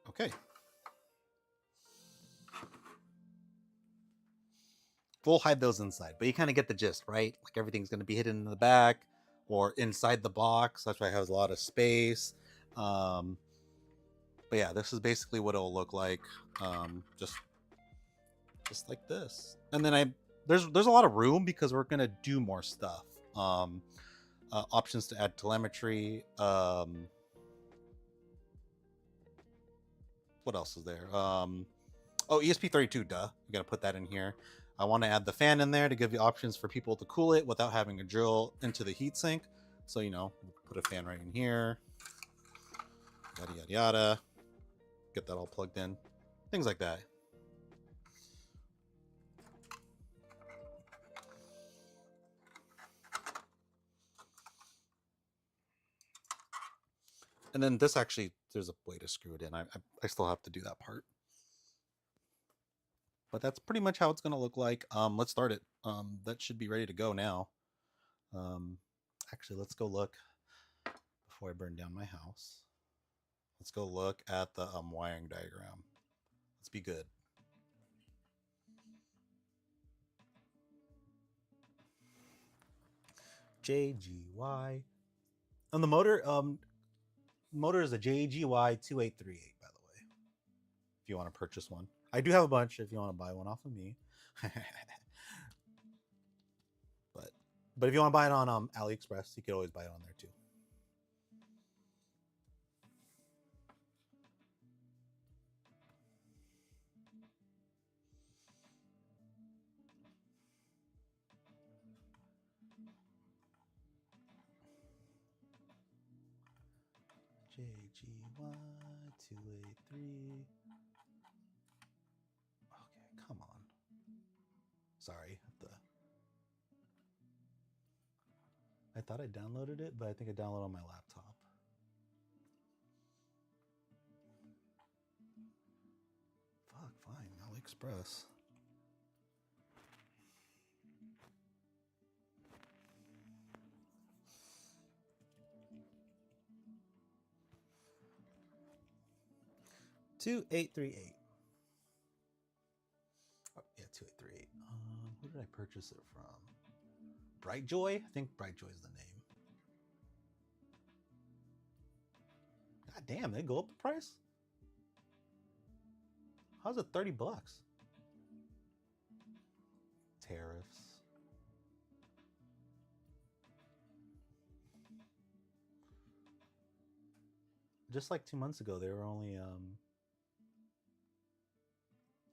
Okay. We'll hide those inside, but you kind of get the gist, right? Like everything's going to be hidden in the back or inside the box. That's why it has a lot of space. But yeah, this is basically what it'll look like. Just like this. And then there's a lot of room because we're going to do more stuff. Options to add telemetry. What else is there? Oh, ESP32, duh. We gotta put that in here. I want to add the fan in there to give you options for people to cool it without having to drill into the heatsink. So, you know, put a fan right in here. Yada, yada, yada. Get that all plugged in. Things like that. And then this actually, there's a way to screw it in. I still have to do that part. But that's pretty much how it's going to look like. Let's start it. That should be ready to go now. Actually, let's go look before I burn down my house. Let's go look at the wiring diagram. Let's be good. JGY. And the motor is a JGY 2838, by the way. If you want to purchase one. I do have a bunch if you want to buy one off of me. But if you want to buy it on AliExpress, you could always buy it on there too. JGY 283. Okay, come on. Sorry. I thought I downloaded it, but I think I downloaded on my laptop. Fuck, fine. AliExpress. 2838. Oh, yeah, 2838. Who did I purchase it from? Brightjoy? I think Brightjoy is the name. God damn, they go up the price? How's it $30? Tariffs. Just like 2 months ago, they were only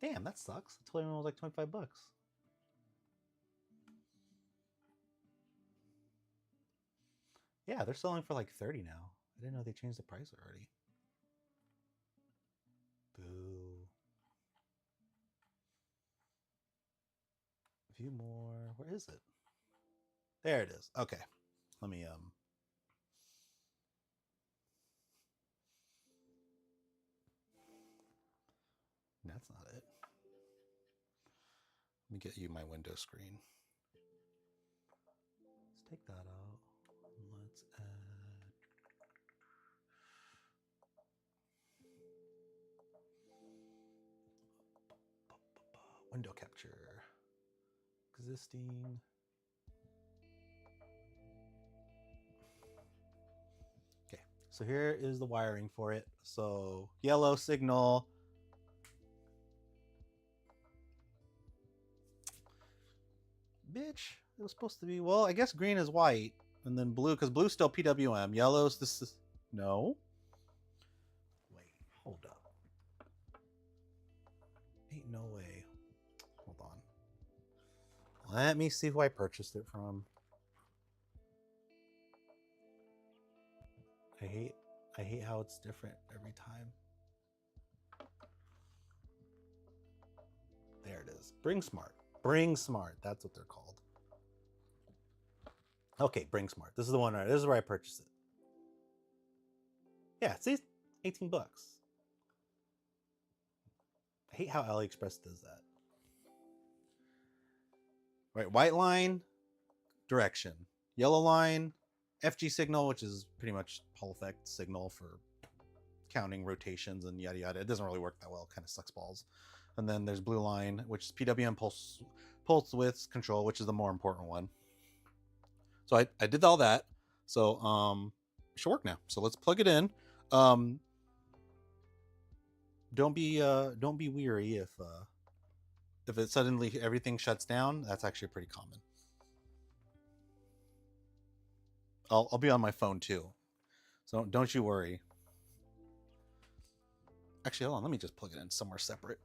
damn, that sucks. I told him it was like $25. Yeah, they're selling for like 30 now. I didn't know they changed the price already. Boo. A few more. Where is it? There it is. Okay. Let me that's not it. Let me get you my window screen. Let's take that out. Let's add window capture. Existing. Okay, so here is the wiring for it. So yellow signal. Bitch, it was supposed to be, well, I guess green is white, and then blue, because blue's still PWM. Yellow's this is, no. Wait, hold up. Ain't no way. Hold on. Let me see who I purchased it from. I hate how it's different every time. There it is. Bring Smart. Bring Smart. That's what they're called. Okay, Bring Smart. This is the one. Right. This is where I purchased it. Yeah, see, $18. I hate how AliExpress does that. Right, white line, direction. Yellow line, FG signal, which is pretty much Hall effect signal for counting rotations and yada yada. It doesn't really work that well. It kind of sucks balls. And then there's blue line, which is PWM pulse width control, which is the more important one. So I did all that. So it should work now. So let's plug it in. Don't be weary if it suddenly everything shuts down. That's actually pretty common. I'll be on my phone too, so don't you worry. Actually, hold on. Let me just plug it in somewhere separate.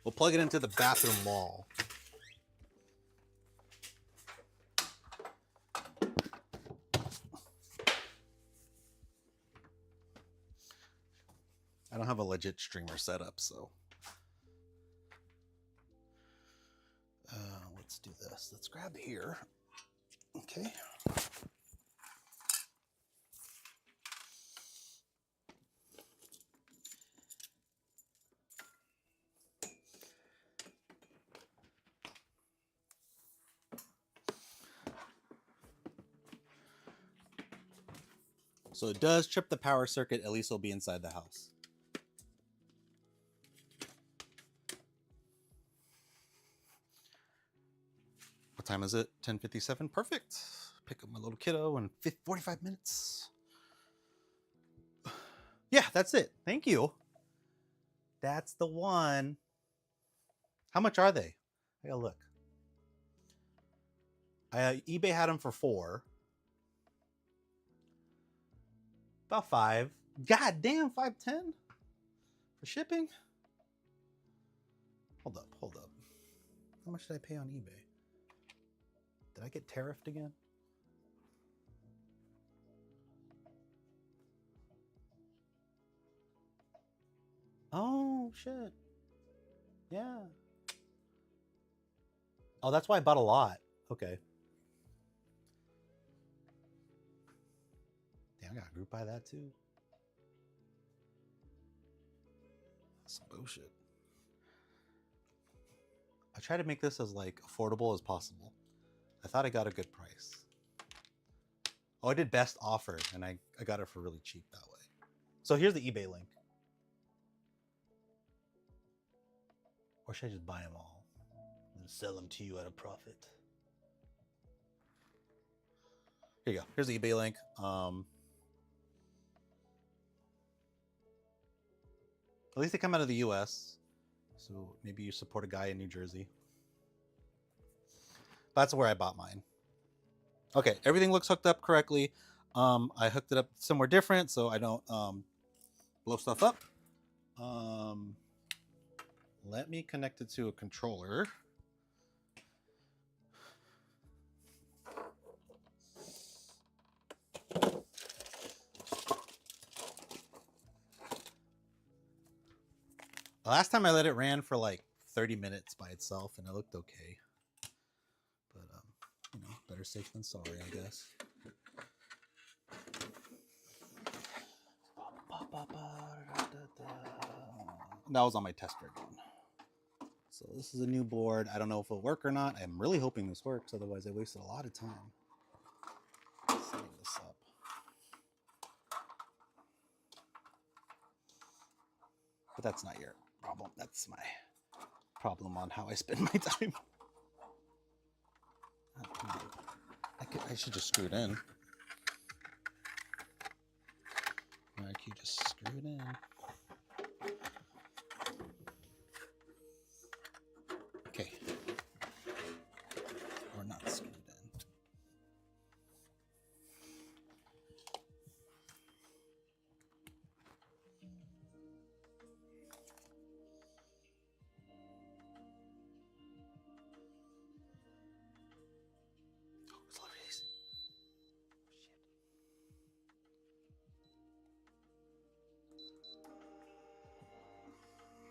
We'll plug it into the bathroom wall. I don't have a legit streamer set up, so let's do this. Let's grab here. Okay. So it does trip the power circuit. At least it'll be inside the house. What time is it? 10:57. Perfect. Pick up my little kiddo in 45 minutes. Yeah, that's it. Thank you. That's the one. How much are they? I gotta look. eBay had them for $4. About $5. God damn, $5.10 for shipping. Hold up. How much did I pay on eBay? Did I get tariffed again? Oh shit. Yeah. Oh, that's why I bought a lot. Okay. Damn, I got group buy that too. That's some bullshit. I try to make this as like affordable as possible. I thought I got a good price. Oh, I did best offer, and I got it for really cheap that way. So here's the eBay link. Or should I just buy them all and sell them to you at a profit? Here you go. Here's the eBay link. At least they come out of the US. So maybe you support a guy in New Jersey. That's where I bought mine. Okay, everything looks hooked up correctly. I hooked it up somewhere different so I don't blow stuff up. Let me connect it to a controller. The last time I let it ran for like 30 minutes by itself and it looked okay. But you know, better safe than sorry, I guess. That was on my tester again. So this is a new board. I don't know if it'll work or not. I'm really hoping this works, otherwise I wasted a lot of time setting this up. But that's not your problem. That's my problem on how I spend my time. I should just screw it in. I can just screw it in. Okay. Or not screwed in.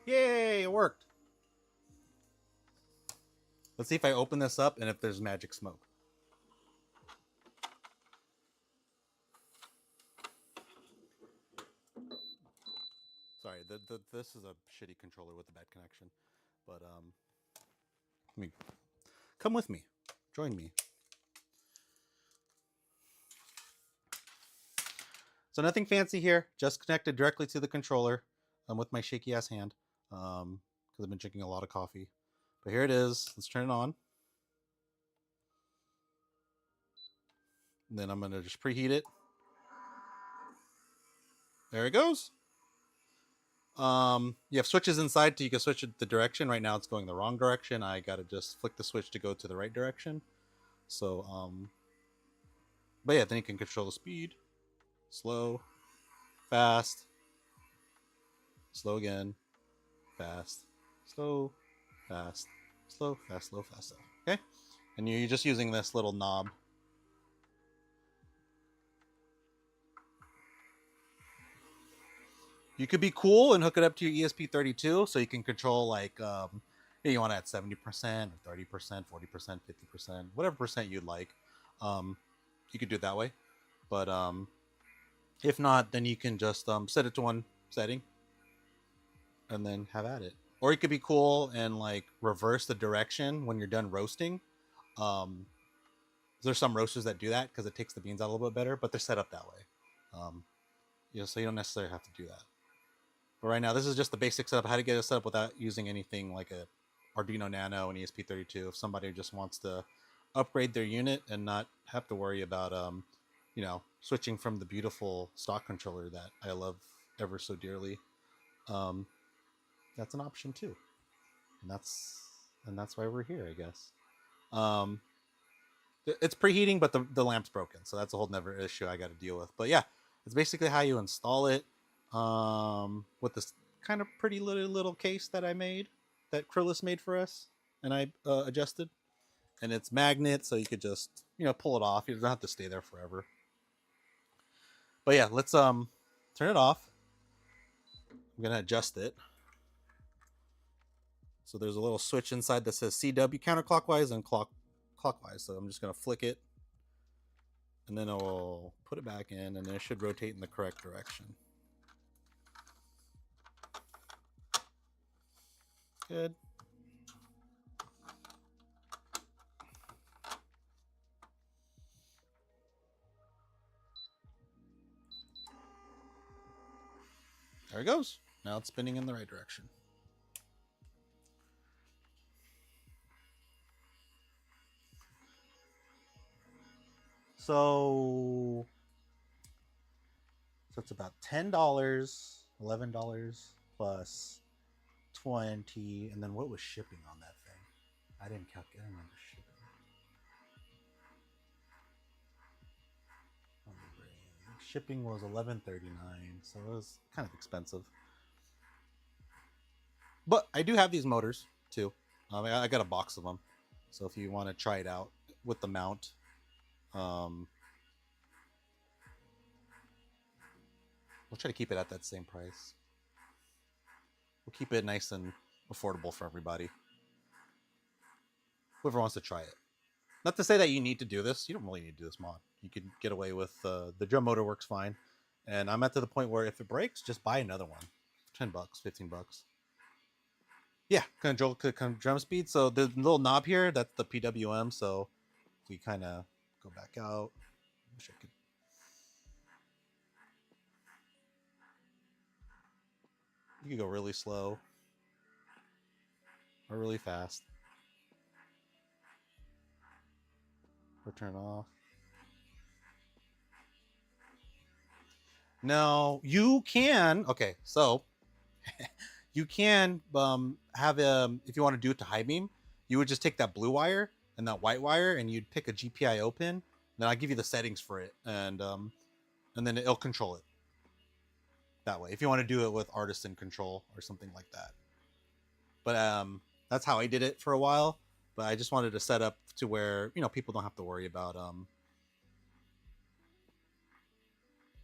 Yay, it worked. Let's see if I open this up and if there's magic smoke. Sorry, this is a shitty controller with a bad connection. But come with me. Join me. So nothing fancy here, just connected directly to the controller with my shaky ass hand. Because I've been drinking a lot of coffee. But here it is. Let's turn it on. And then I'm going to just preheat it. There it goes. You have switches inside so you can switch it the direction. Right now it's going the wrong direction. I got to just flick the switch to go to the right direction. So, but yeah, then you can control the speed. Slow, fast, slow again, fast, slow, fast, slow, fast, slow, fast, slow. Okay? And you're just using this little knob. You could be cool and hook it up to your ESP32 so you can control like, you want to add 70%, 30%, 40%, 50%, whatever percent you'd like. You could do it that way. But if not, then you can just set it to one setting and then have at it. Or you could be cool and like reverse the direction when you're done roasting. There's some roasters that do that because it takes the beans out a little bit better, but they're set up that way. So you don't necessarily have to do that. But right now, this is just the basic setup, how to get it set up without using anything like a Arduino Nano and ESP32. If somebody just wants to upgrade their unit and not have to worry about, switching from the beautiful stock controller that I love ever so dearly, that's an option too. And that's why we're here, I guess. It's preheating, but the lamp's broken, so that's a whole nother issue I got to deal with. But yeah, it's basically how you install it. With this kind of pretty little case that I made, that Krillus made for us, and I adjusted. And it's magnet, so you could just, pull it off. You don't have to stay there forever. But yeah, let's turn it off. I'm gonna adjust it. So there's a little switch inside that says CW counterclockwise and clockwise. So I'm just gonna flick it, and then I'll put it back in, and then it should rotate in the correct direction. Good. There it goes. Now it's spinning in the right direction. So it's about $10, $11 plus 20, and then what was shipping on that thing? I didn't calculate. I don't remember shipping. Shipping was $11.39, so it was kind of expensive. But I do have these motors too. I got a box of them, so if you want to try it out with the mount, we'll try to keep it at that same price. We'll keep it nice and affordable for everybody. Whoever wants to try it. Not to say that you need to do this. You don't really need to do this mod. You can get away with the drum motor works fine. And I'm at to the point where if it breaks, just buy another one. $10, $15. Yeah, control drum speed. So the little knob here, that's the PWM. So if we kind of go back out, wish I could. You could go really slow or really fast. Or turn off. No, you can. Okay, so you can have if you want to do it to high beam, you would just take that blue wire and that white wire, and you'd pick a GPIO pin. Then I give you the settings for it, and then it'll control it that way. If you want to do it with Artisan control or something like that. But that's how I did it for a while. But I just wanted to set up to where people don't have to worry about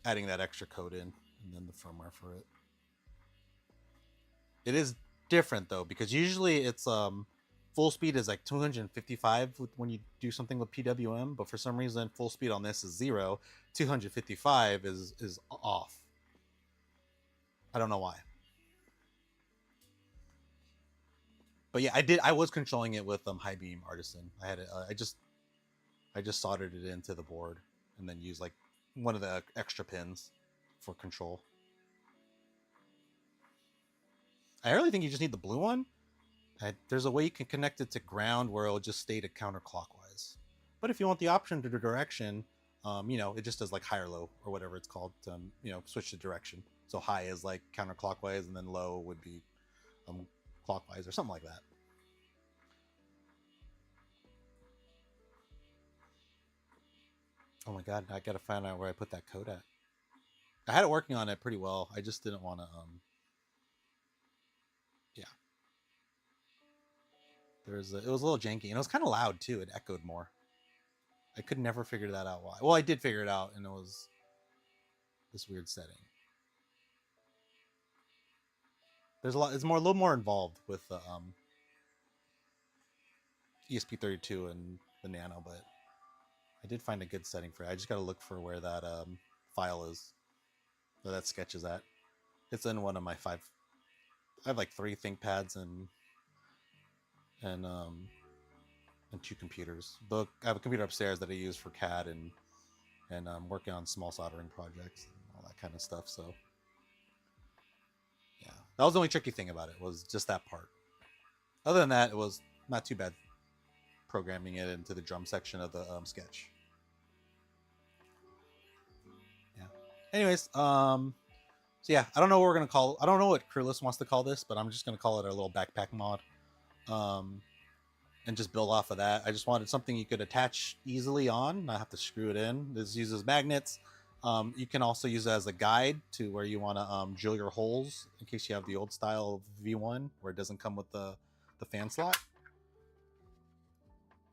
adding that extra code in, and then the firmware for it. It is different though, because usually it's full speed is like 255 when you do something with PWM, but for some reason full speed on this is 0. 255 is off. I don't know why. But yeah, I was controlling it with high beam Artisan. I had it. I just soldered it into the board and then used like one of the extra pins for control. I really think you just need the blue one. There's a way you can connect it to ground where it'll just stay to counterclockwise. But if you want the option to the direction, it just does like high or low or whatever it's called to, switch the direction. So high is like counterclockwise, and then low would be clockwise or something like that. Oh my god, I gotta find out where I put that code at. I had it working on it pretty well. I just didn't want to yeah. It was a little janky, and it was kind of loud too. It echoed more. I could never figure that out why. Well, I did figure it out, and it was this weird setting. There's a little more involved with the ESP32 and the Nano, but I did find a good setting for it. I just got to look for where that file is, where that sketch is at. It's in one of my 5. I have like 3 ThinkPads and 2 computers. I have a computer upstairs that I use for CAD and working on small soldering projects and all that kind of stuff. So yeah, that was the only tricky thing about it, was just that part. Other than that, it was not too bad programming it into the drum section of the sketch. Yeah. Anyways, so yeah, I don't know what we're gonna call. I don't know what Crewless wants to call this, but I'm just gonna call it our little backpack mod, and just build off of that. I just wanted something you could attach easily on, not have to screw it in. This uses magnets. You can also use it as a guide to where you want to drill your holes in case you have the old style V1 where it doesn't come with the fan slot.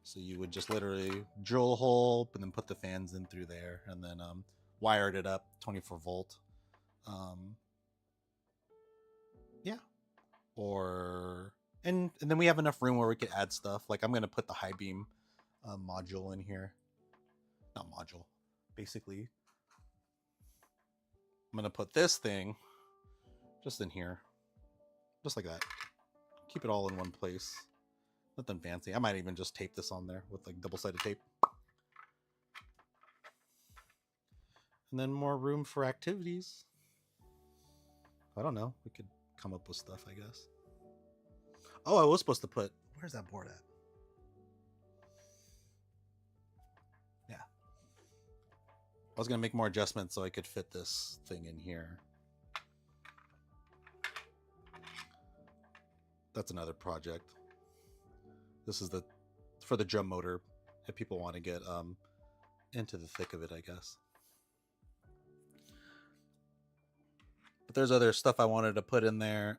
So you would just literally drill a hole and then put the fans in through there, and then wired it up 24 volt. Yeah. And then we have enough room where we could add stuff. Like I'm going to put the high beam module in here. Not module. Basically, I'm going to put this thing just in here. Just like that. Keep it all in one place. Nothing fancy. I might even just tape this on there with like double-sided tape. And then more room for activities. I don't know. We could come up with stuff, I guess. Oh, I was supposed to put, where's that board at? Yeah. I was going to make more adjustments so I could fit this thing in here. That's another project. This is for the drum motor if people want to get into the thick of it, I guess. But there's other stuff I wanted to put in there.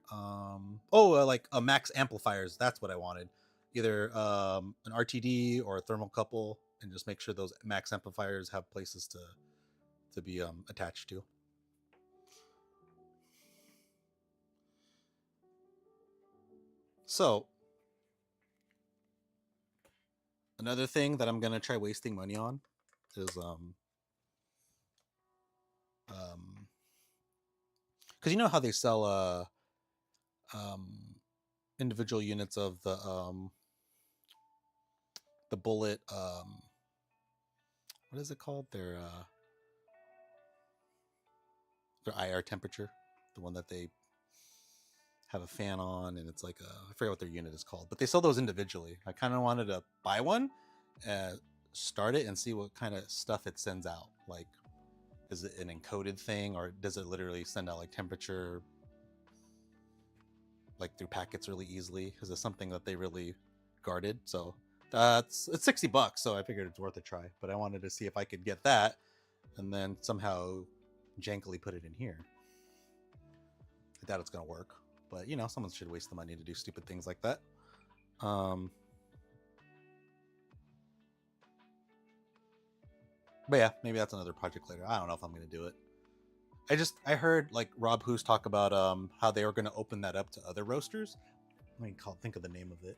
Like max amplifiers. That's what I wanted. Either an RTD or a thermocouple, and just make sure those max amplifiers have places to be attached to. So another thing that I'm gonna try wasting money on is because you know how they sell individual units of the bullet what is it called, their IR temperature, the one that they have a fan on, and it's like I forget what their unit is called, but they sell those individually. I kind of wanted to buy one, start it, and see what kind of stuff it sends out. Like, is it an encoded thing, or does it literally send out like temperature like through packets really easily? Is it something that they really guarded? So it's $60, so I figured it's worth a try. But I wanted to see if I could get that and then somehow jankily put it in here. I doubt it's gonna work, but you know, someone should waste the money to do stupid things like that. But yeah, maybe that's another project later. I don't know if I'm gonna do it. I heard like Rob Hoos talk about how they were gonna open that up to other roasters. Let me think of the name of it.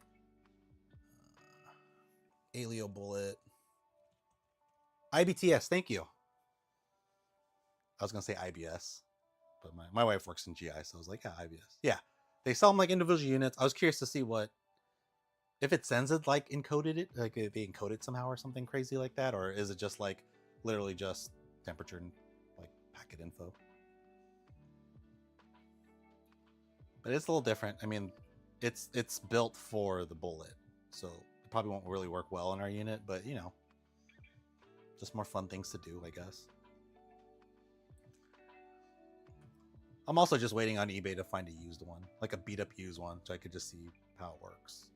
Alio Bullet. IBTS, thank you. I was gonna say IBS, but my wife works in GI, so I was like, yeah, IBS. Yeah, they sell them like individual units. I was curious to see if it sends it like encoded it, like if they encode it somehow or something crazy like that, or is it just like literally just temperature and like packet info? But it's a little different. I mean, it's built for the bullet, so it probably won't really work well in our unit, but you know, just more fun things to do, I guess. I'm also just waiting on eBay to find a used one, like a beat up used one, so I could just see how it works.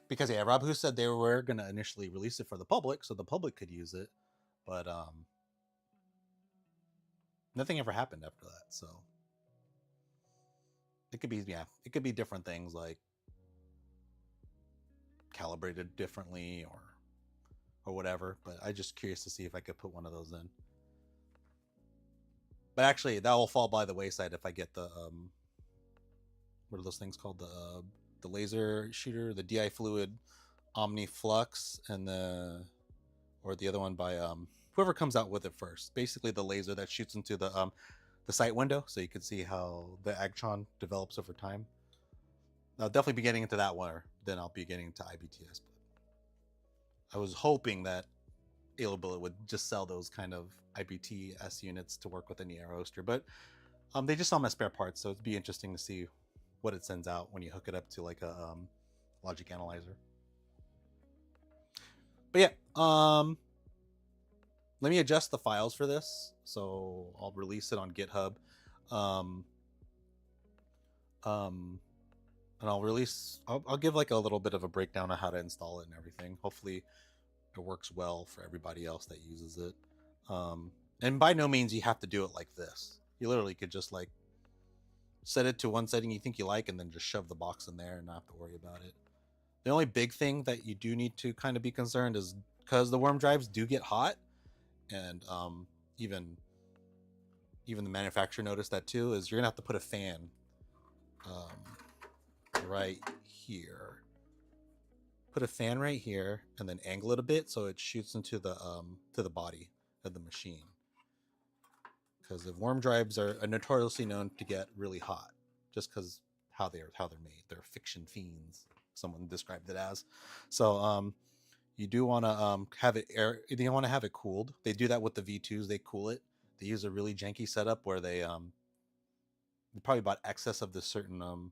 Because yeah, Rob Hoos said they were gonna initially release it for the public, so the public could use it, but nothing ever happened after that. So it could be different things like calibrated differently or whatever. But I'm just curious to see if I could put one of those in. But actually, that will fall by the wayside if I get the what are those things called, the laser shooter, the DI Fluid Omni Flux, and the other one by whoever comes out with it first. Basically, the laser that shoots into the sight window, so you can see how the Agtron develops over time. I'll definitely be getting into that one, or then I'll be getting into IBTS. But I was hoping that Alio Bullet would just sell those kind of IBTS units to work with an ER roaster, but they just sell them as spare parts, so it'd be interesting to see what it sends out when you hook it up to like a logic analyzer. But yeah, let me adjust the files for this, so I'll release it on GitHub, and I'll give like a little bit of a breakdown of how to install it and everything. Hopefully it works well for everybody else that uses it. And by no means you have to do it like this. You literally could just like set it to one setting you think you like, and then just shove the box in there and not have to worry about it. The only big thing that you do need to kind of be concerned is because the worm drives do get hot, and even the manufacturer noticed that too, is you're gonna have to put a fan right here. Put a fan right here, and then angle it a bit so it shoots into the to the body of the machine. Because the worm drives are notoriously known to get really hot, just because how they're made. They're fiction fiends. Someone described it as. So you do want to have it air. You want to have it cooled. They do that with the V2s. They cool it. They use a really janky setup where they They probably bought excess of this certain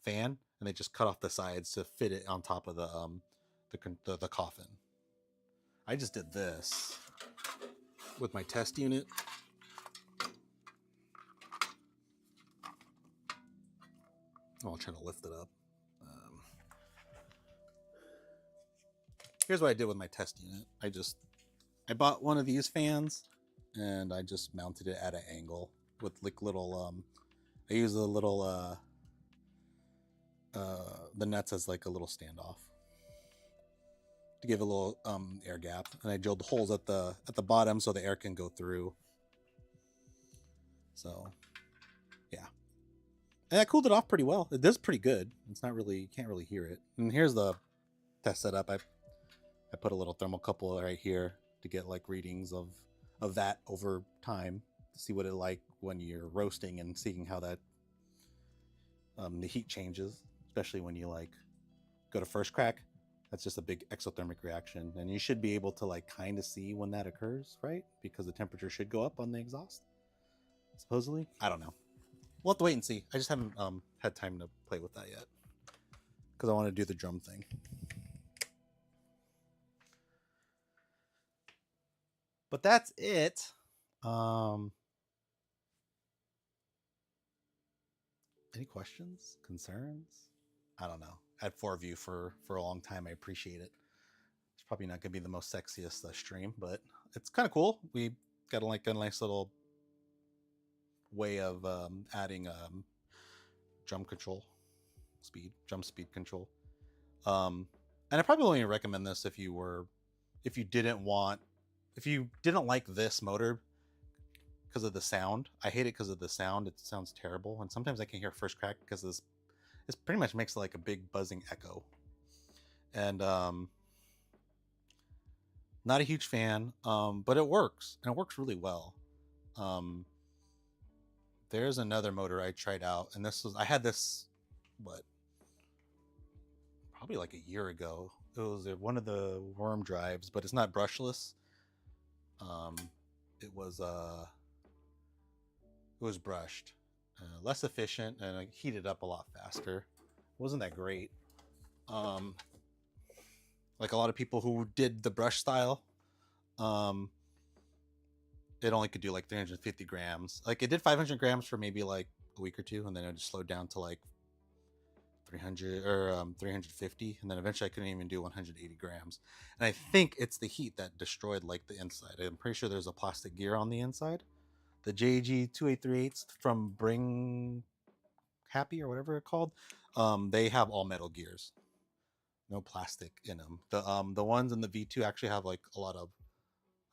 fan, and they just cut off the sides to fit it on top of the coffin. I just did this with my test unit. I'll try to lift it up. Here's what I did with my test unit. I bought one of these fans, and I just mounted it at an angle with like little I use the little the nuts as like a little standoff to give a little air gap, and I drilled holes at the bottom so the air can go through. So yeah, and that cooled it off pretty well. It does pretty good. It's not really, you can't really hear it. And here's the test setup. I put a little thermocouple right here to get like readings of that over time to see what it like when you're roasting and seeing how that the heat changes, especially when you like go to first crack. That's just a big exothermic reaction, and you should be able to like kind of see when that occurs, right? Because the temperature should go up on the exhaust, supposedly. I don't know. We'll have to wait and see. I just haven't had time to play with that yet because I want to do the drum thing. But that's it. Any questions, concerns? I don't know. I had 4 of you for a long time. I appreciate it. It's probably not going to be the most sexiest stream, but it's kind of cool. We got like a nice little way of adding drum speed control. And I probably only recommend this if you didn't like this motor because of the sound. I hate it because of the sound. It sounds terrible, and sometimes I can hear first crack because this pretty much makes like a big buzzing echo. And not a huge fan, but it works, and it works really well. There's another motor I tried out, and I had this probably like a year ago. It was one of the worm drives, but it's not brushless. It was brushed, less efficient, and it heated up a lot faster. It wasn't that great. Like a lot of people who did the brush style, it only could do like 350 grams. Like it did 500 grams for maybe like a week or two, and then it just slowed down to like 300 or 350, and then eventually I couldn't even do 180 grams. And I think it's the heat that destroyed like the inside. I'm pretty sure there's a plastic gear on the inside. The JG 2838s from Bring Happy or whatever it's called, they have all metal gears, no plastic in them. The ones in the V2 actually have like a lot of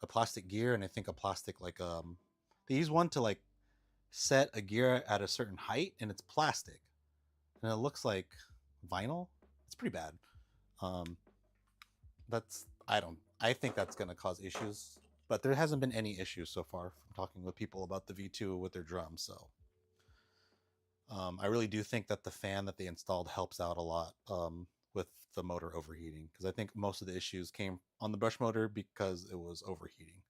a plastic gear, and I think a plastic like they use one to like set a gear at a certain height, and it's plastic, and it looks like vinyl. It's pretty bad. I think that's going to cause issues, but there hasn't been any issues so far from talking with people about the V2 with their drums. So I really do think that the fan that they installed helps out a lot with the motor overheating, because I think most of the issues came on the brush motor because it was overheating.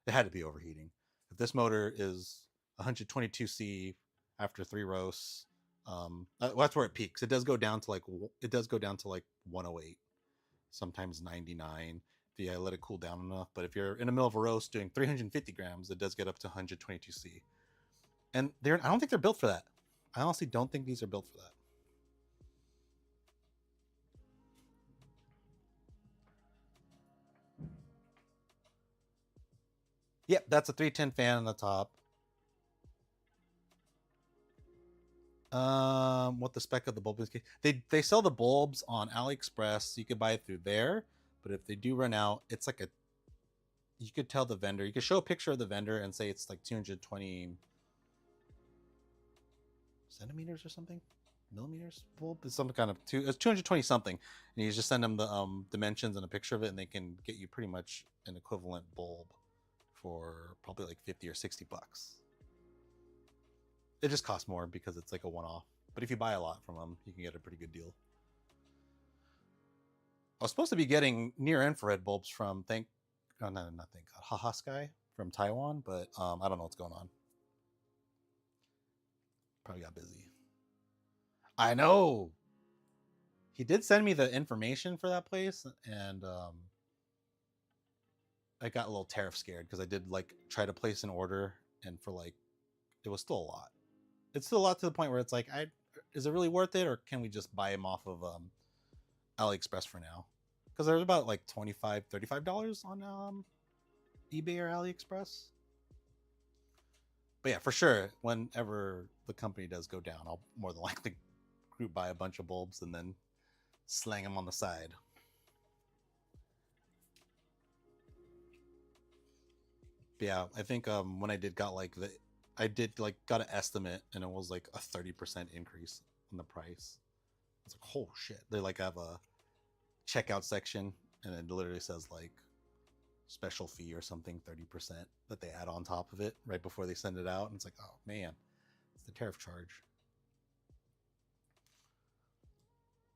It had to be overheating. If this motor is 122C after 3 roasts, that's where it peaks. It does go down to like 108, sometimes 99. If you let it cool down enough. But if you're in the middle of a roast doing 350 grams, it does get up to 122C. And I don't think they're built for that. I honestly don't think these are built for that. Yep, that's a 310 fan on the top. What the spec of the bulb is? They sell the bulbs on AliExpress, so you could buy it through there. But if they do run out, it's like you could tell the vendor. You could show a picture of the vendor and say it's like 220 centimeters or something, millimeters bulb. It's some kind of it's 220 something, and you just send them the dimensions and a picture of it, and they can get you pretty much an equivalent bulb for probably like 50 or 60 bucks. It just costs more because it's like a one-off. But if you buy a lot from them, you can get a pretty good deal. I was supposed to be getting near infrared bulbs from Haha Sky from Taiwan, but I don't know what's going on. Probably got busy. I know. He did send me the information for that place, and I got a little tariff scared because I did like try to place an order, and for like it was still a lot. It's still a lot to the point where it's like, is it really worth it, or can we just buy him off of AliExpress for now? Because there's about like $25-$35 on eBay or AliExpress. But yeah, for sure, whenever the company does go down, I'll more than likely group buy a bunch of bulbs and then slang them on the side. But yeah, I think when I did got like got an estimate, and it was like a 30% increase in the price. It's like, oh shit. They like have a checkout section, and it literally says like special fee or something, 30% that they add on top of it right before they send it out. And it's like, oh man, it's the tariff charge.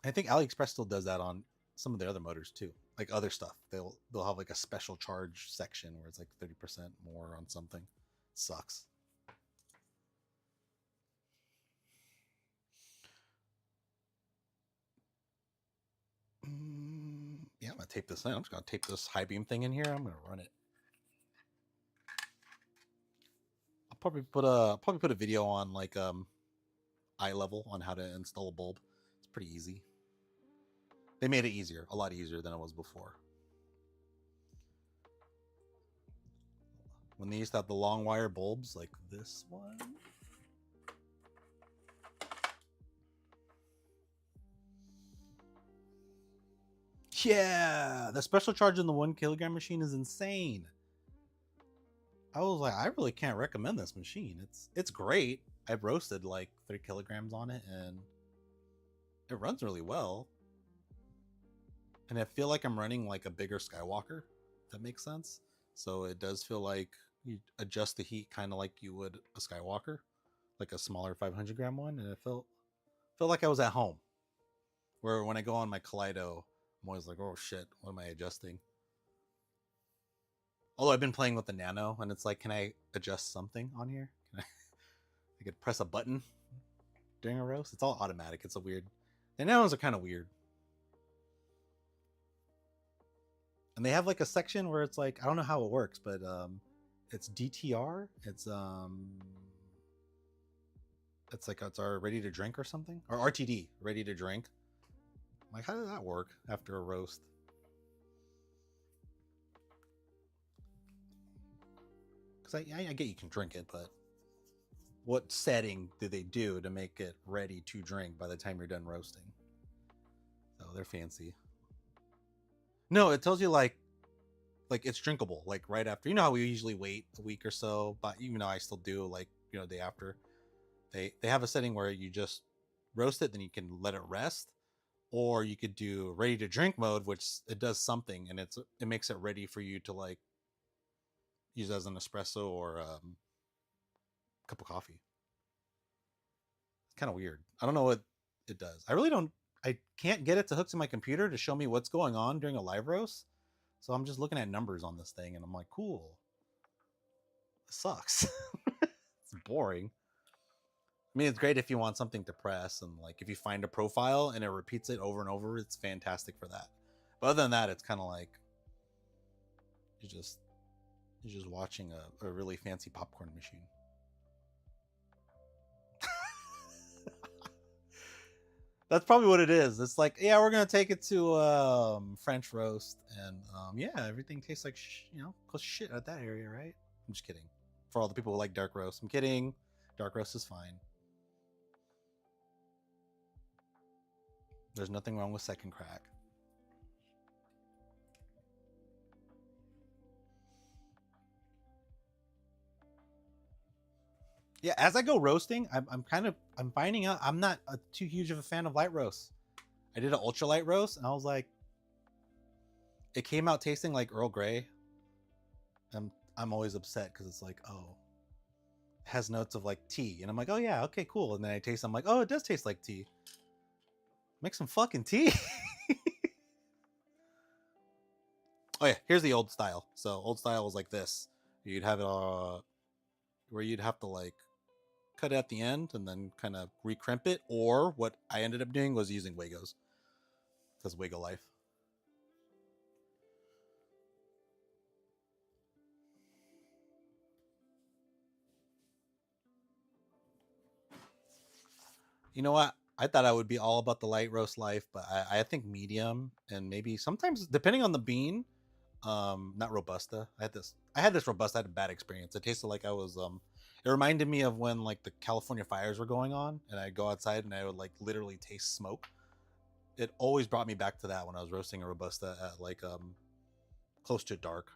I think AliExpress still does that on some of the other motors too, like other stuff. They'll have like a special charge section where it's like 30% more on something. It sucks. Yeah, I'm gonna tape this in. I'm just gonna tape this high beam thing in here. I'm gonna run it. I'll probably put a video on like eye level on how to install a bulb. It's pretty easy. They made it easier, a lot easier than it was before. When they used to have the long wire bulbs like this one. Yeah, the special charge in the 1 kilogram machine is insane. I was like, I really can't recommend this machine. It's great. I've roasted like 3 kilograms on it, and it runs really well. And I feel like I'm running like a bigger Skywalker. If that makes sense. So it does feel like you adjust the heat kind of like you would a Skywalker, like a smaller 500 gram one, and it felt like I was at home. Where when I go on my Kaleido, I'm always like, oh shit, what am I adjusting? Although I've been playing with the Nano, and it's like, can I adjust something on here? Can I could press a button during a roast? It's all automatic. It's a weird. The Nanos are kind of weird. And they have like a section where it's like, I don't know how it works, but it's DTR. It's like it's our ready to drink or something, or RTD, ready to drink. Like, how does that work after a roast? Because I get you can drink it, but what setting do they do to make it ready to drink by the time you're done roasting? So they're fancy. No, it tells you like it's drinkable, like right after. You know how we usually wait a week or so, but even though I still do, like, you know, day after. They have a setting where you just roast it, then you can let it rest, or you could do ready to drink mode, which it does something, and it makes it ready for you to like use as an espresso or cup of coffee. It's kind of weird. I don't know what it does. I can't get it to hook to my computer to show me what's going on during a live roast. So I'm just looking at numbers on this thing, and I'm like, cool. It sucks. It's boring. I mean, it's great if you want something to press, and like if you find a profile and it repeats it over and over, it's fantastic for that. But other than that, it's kind of like you're just watching a really fancy popcorn machine. That's probably what it is. It's like, yeah, we're gonna take it to French roast, and yeah, everything tastes like shit at that area, right? I'm just kidding. For all the people who like dark roast, I'm kidding. Dark roast is fine. There's nothing wrong with second crack. Yeah, as I go roasting, I'm finding out I'm not too huge of a fan of light roasts. I did an ultralight roast, and I was like, it came out tasting like Earl Grey. I'm always upset because it's like, oh, it has notes of like tea, and I'm like, oh yeah, okay, cool. And then I taste, I'm like, oh, it does taste like tea. Make some fucking tea. Oh yeah, here's the old style. So old style was like this. You'd have it where you'd have to like cut it at the end and then kind of recrimp it. Or what I ended up doing was using Wagos, because Wago life. You know what? I thought I would be all about the light roast life, but I think medium, and maybe sometimes depending on the bean. Not Robusta. I had this Robusta. I had a bad experience. It tasted like I was it reminded me of when like the California fires were going on, and I'd go outside and I would like literally taste smoke. It always brought me back to that when I was roasting a Robusta at like close to dark.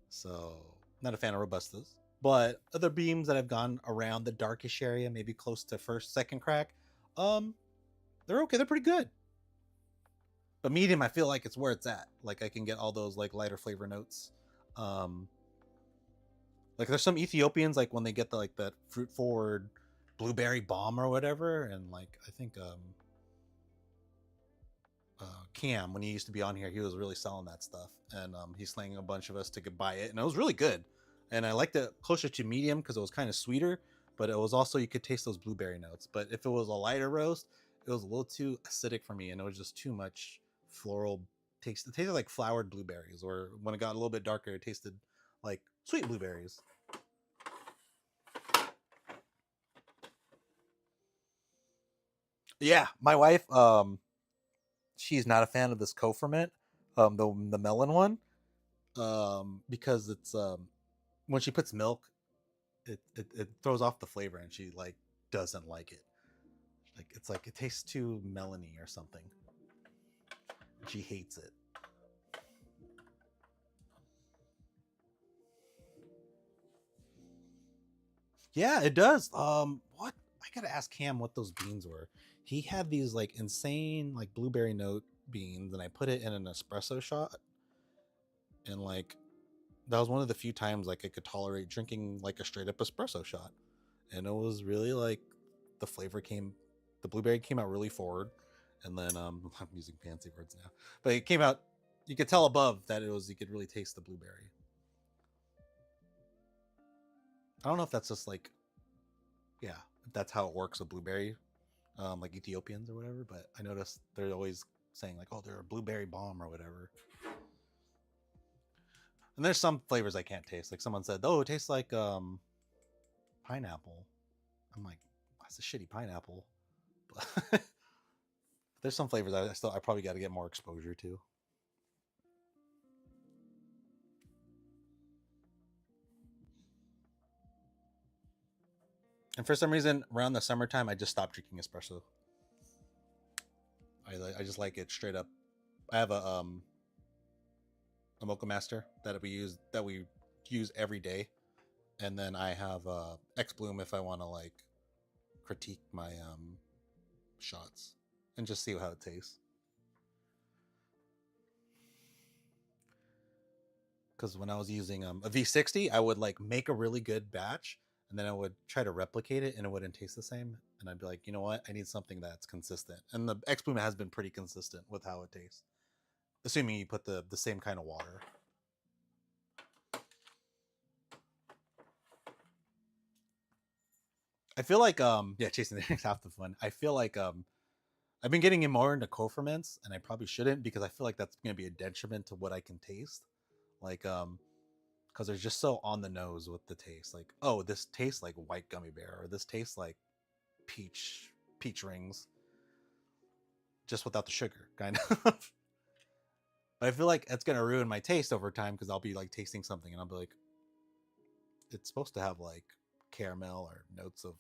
So not a fan of Robustas. But other beams that have gone around the darkish area, maybe close to first, second crack, um, they're okay. They're pretty good. But medium, I feel like it's where it's at. Like I can get all those like lighter flavor notes. Um, like there's some Ethiopians like when they get the like that fruit forward blueberry bomb or whatever, and like I think Cam, when he used to be on here, he was really selling that stuff, and he's slanging a bunch of us to buy it, and it was really good. And I liked it closer to medium because it was kind of sweeter, but it was also you could taste those blueberry notes. But if it was a lighter roast, it was a little too acidic for me, and it was just too much floral taste. It tasted like flowered blueberries, or when it got a little bit darker, it tasted like sweet blueberries. Yeah, my wife, she's not a fan of this co-ferment, the melon one, because it's when she puts milk, it throws off the flavor, and she like doesn't like it. Like it's like it tastes too melony or something. She hates it. Yeah, it does. What I gotta ask Cam what those beans were. He had these like insane like blueberry note beans, and I put it in an espresso shot, and like that was one of the few times like I could tolerate drinking like a straight up espresso shot, and it was really like the flavor came, the blueberry came out really forward, and then I'm using fancy words now, but it came out. You could tell above that it was you could really taste the blueberry. I don't know if that's just like yeah, if that's how it works with blueberry, like Ethiopians or whatever. But I noticed they're always saying like, oh, they're a blueberry bomb or whatever. And there's some flavors I can't taste. Like someone said, oh, it tastes like pineapple. I'm like, that's a shitty pineapple. But there's some flavors I probably got to get more exposure to. And for some reason, around the summertime, I just stopped drinking espresso. I just like it straight up. I have a Mocha Master that we use every day, and then I have X Bloom if I want to like critique my shots and just see how it tastes. Because when I was using a V60, I would like make a really good batch, and then I would try to replicate it, and it wouldn't taste the same. And I'd be like, you know what? I need something that's consistent. And the X Bloom has been pretty consistent with how it tastes, assuming you put the same kind of water. I feel like yeah, chasing the half the fun. I feel like I've been getting more into co-ferments, and I probably shouldn't because I feel like that's gonna be a detriment to what I can taste. Like because they're just so on the nose with the taste. Like, oh, this tastes like white gummy bear, or this tastes like peach rings, just without the sugar, kind of. But I feel like it's gonna ruin my taste over time because I'll be like tasting something and I'll be like, it's supposed to have like caramel or notes of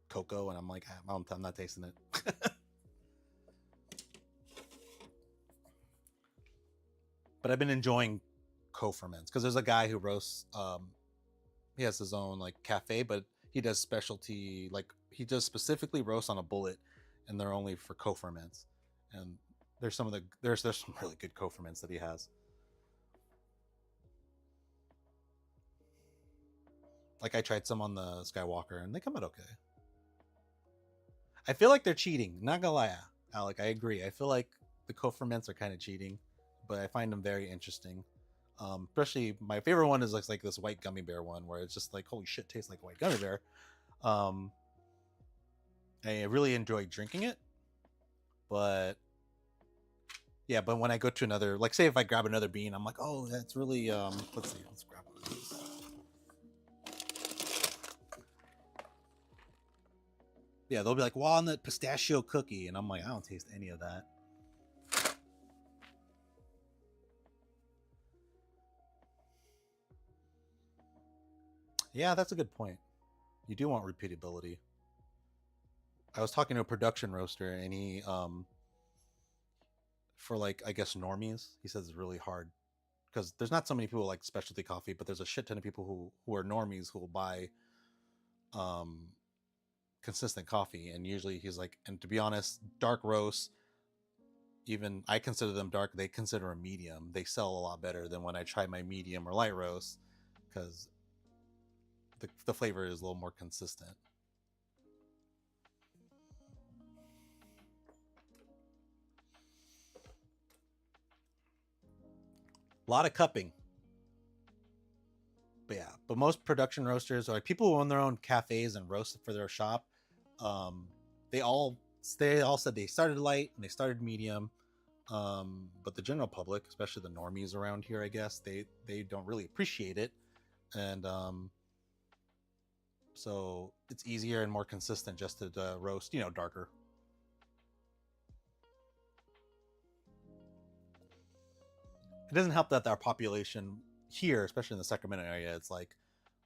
cocoa, and I'm like, I'm not tasting it. But I've been enjoying co-ferments because there's a guy who roasts. He has his own like cafe, but he does specialty like he does specifically roast on a bullet, and they're only for co-ferments. And there's some really good co-ferments that he has. Like I tried some on the Skywalker, and they come out okay. I feel like they're cheating. Not gonna lie, Alec. I agree. I feel like the co-ferments are kind of cheating, but I find them very interesting. Especially my favorite one is like this white gummy bear one where it's just like holy shit, tastes like a white gummy bear. Um, I really enjoy drinking it, but yeah, but when I go to another, like say if I grab another bean, I'm like, oh, that's really let's see, let's grab one of these. Yeah, they'll be like walnut pistachio cookie, and I'm like, I don't taste any of that. Yeah, that's a good point. You do want repeatability. I was talking to a production roaster, and he for like I guess normies, he says it's really hard because there's not so many people like specialty coffee, but there's a shit ton of people who are normies who will buy um consistent coffee, and usually he's like, and to be honest, dark roasts, even I consider them dark, they consider a medium. They sell a lot better than when I try my medium or light roast because the flavor is a little more consistent. A lot of cupping. But yeah, but most production roasters or like people who own their own cafes and roast for their shop, um, they all said they started light and they started medium. But the general public, especially the normies around here, I guess they don't really appreciate it, and so it's easier and more consistent just to roast, darker. It doesn't help that our population here, especially in the Sacramento area, it's like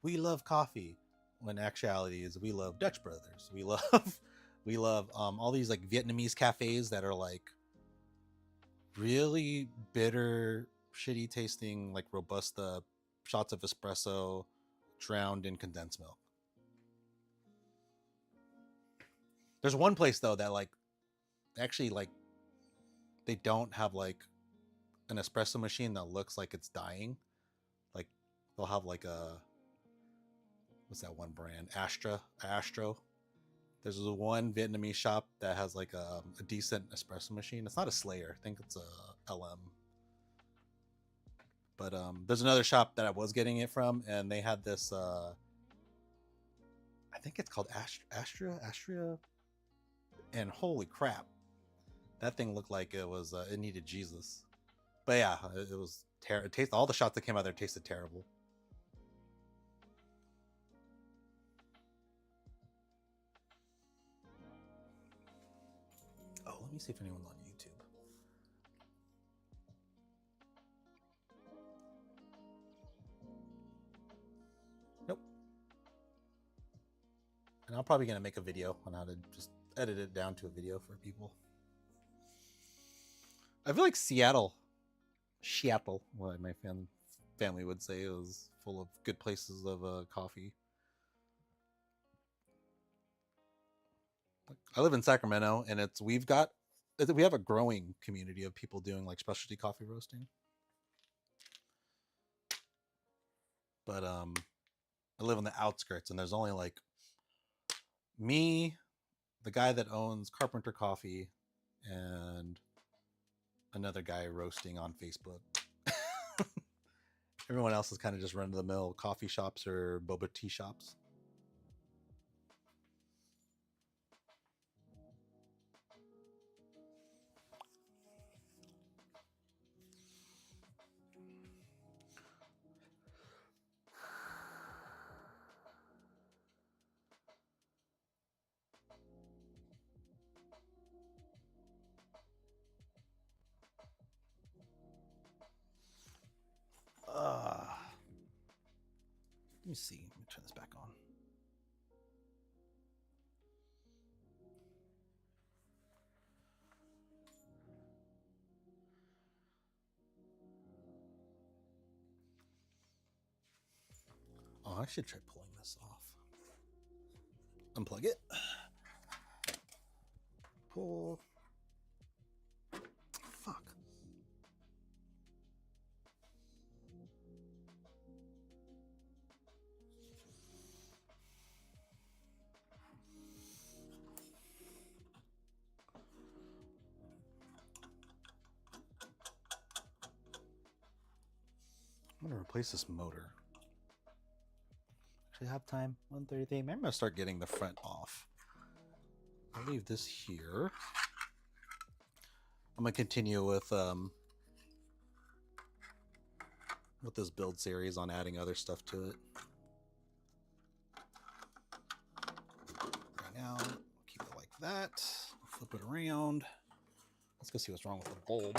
we love coffee, when actuality is we love Dutch Brothers. We love we love all these like Vietnamese cafes that are like really bitter, shitty tasting like robusta shots of espresso drowned in condensed milk. There's one place though that like actually like they don't have like an espresso machine that looks like it's dying. Like they'll have like a what's that one brand? Astro. There's one Vietnamese shop that has like a decent espresso machine. It's not a Slayer. I think it's a LM. But there's another shop that I was getting it from, and they had this. I think it's called Astria, and holy crap, that thing looked like it needed Jesus. But yeah, it was terrible. It tasted all the shots that came out there tasted terrible. Oh, let me see if anyone's on YouTube. Nope. And I'm probably gonna make a video on how to just edit it down to a video for people. I feel like Seattle, what my family would say, is full of good places of coffee. I live in Sacramento, and we have a growing community of people doing like specialty coffee roasting. But I live on the outskirts, and there's only like me, the guy that owns Carpenter Coffee, and another guy roasting on Facebook. Everyone else is kind of just run of the mill coffee shops or boba tea shops. Let me see. Let me turn this back on. Oh, I should try pulling this off. Unplug it. Pull. Fuck. I'm gonna replace this motor. Actually, have time. 1:33. Maybe I'm gonna start getting the front off. I'll leave this here. I'm gonna continue with this build series on adding other stuff to it. Right now, keep it like that. Flip it around. Let's go see what's wrong with the bulb.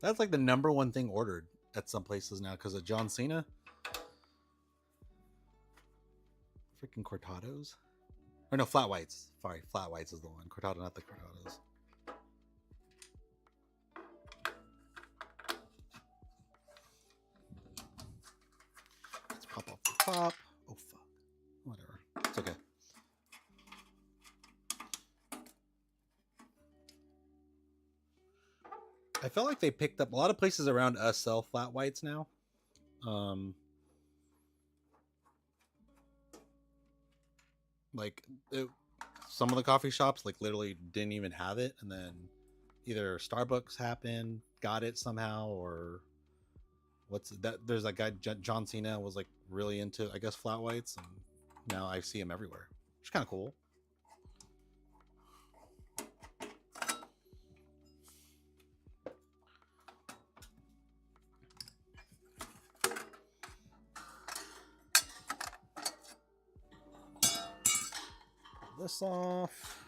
That's like the #1 thing ordered at some places now because of John Cena. Freaking cortados. Or no, flat whites. Sorry, flat whites is the one. Cortado, not the cortados. Let's pop off the top. Oh, fuck. Whatever. It's okay. I felt like they picked up a lot of places around us sell flat whites now. Some of the coffee shops like literally didn't even have it, and then either Starbucks happened, got it somehow, or what's that? There's that guy John Cena was like really into, I guess, flat whites, and now I see him everywhere, which is kind of cool. This off.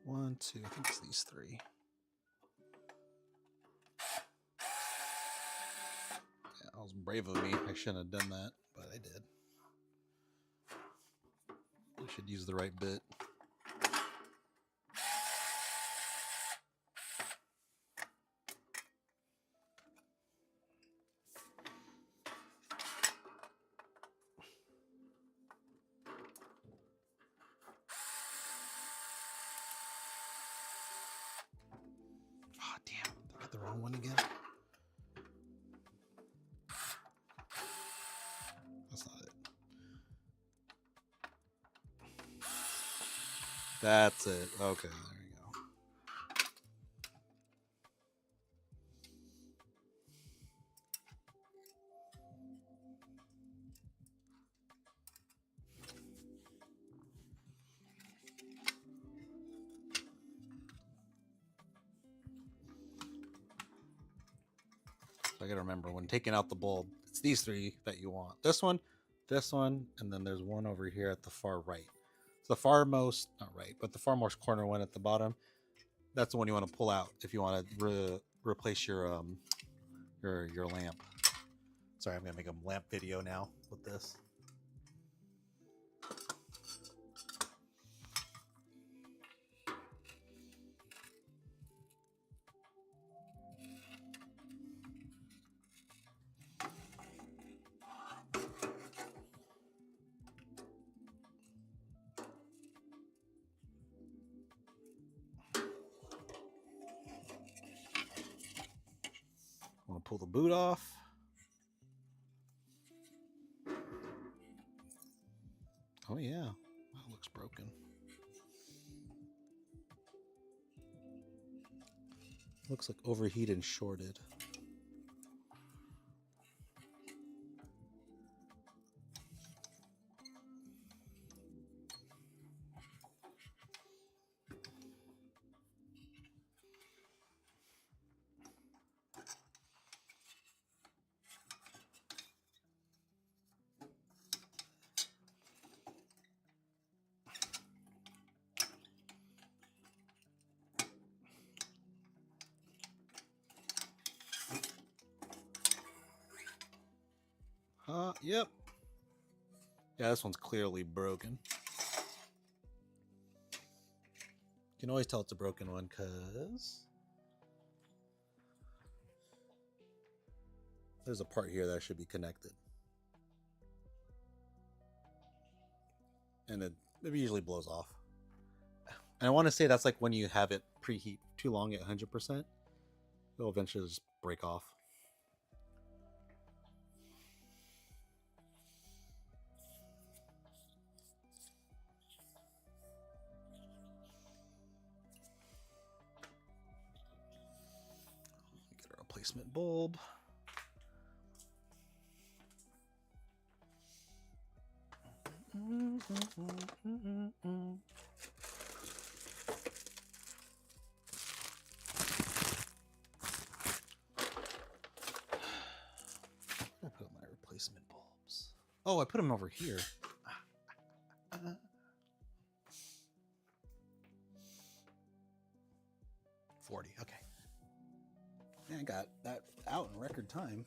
One, two, I think it's these three. Yeah, that was brave of me. I shouldn't have done that, but I did. I should use the right bit. Oh, damn. I got the wrong one again. That's not it. That's it. Okay, there you go. So I gotta remember when taking out the bulb, it's these three that you want. This one, and then there's one over here at the far right. So the farmost, not right, but the farmost corner one at the bottom, that's the one you want to pull out if you want to replace your lamp. Sorry, I'm gonna make a lamp video now with this. I'm gonna pull the boot off. Oh yeah. That looks broken. Looks like overheated and shorted. Yep. Yeah, this one's clearly broken. You can always tell it's a broken one because there's a part here that should be connected. And it usually blows off. And I want to say that's like when you have it preheat too long at 100%, it'll eventually just break off. Get a replacement bulb. I put my replacement bulbs. Oh, I put them over here. 40. Okay. I got that out in record time.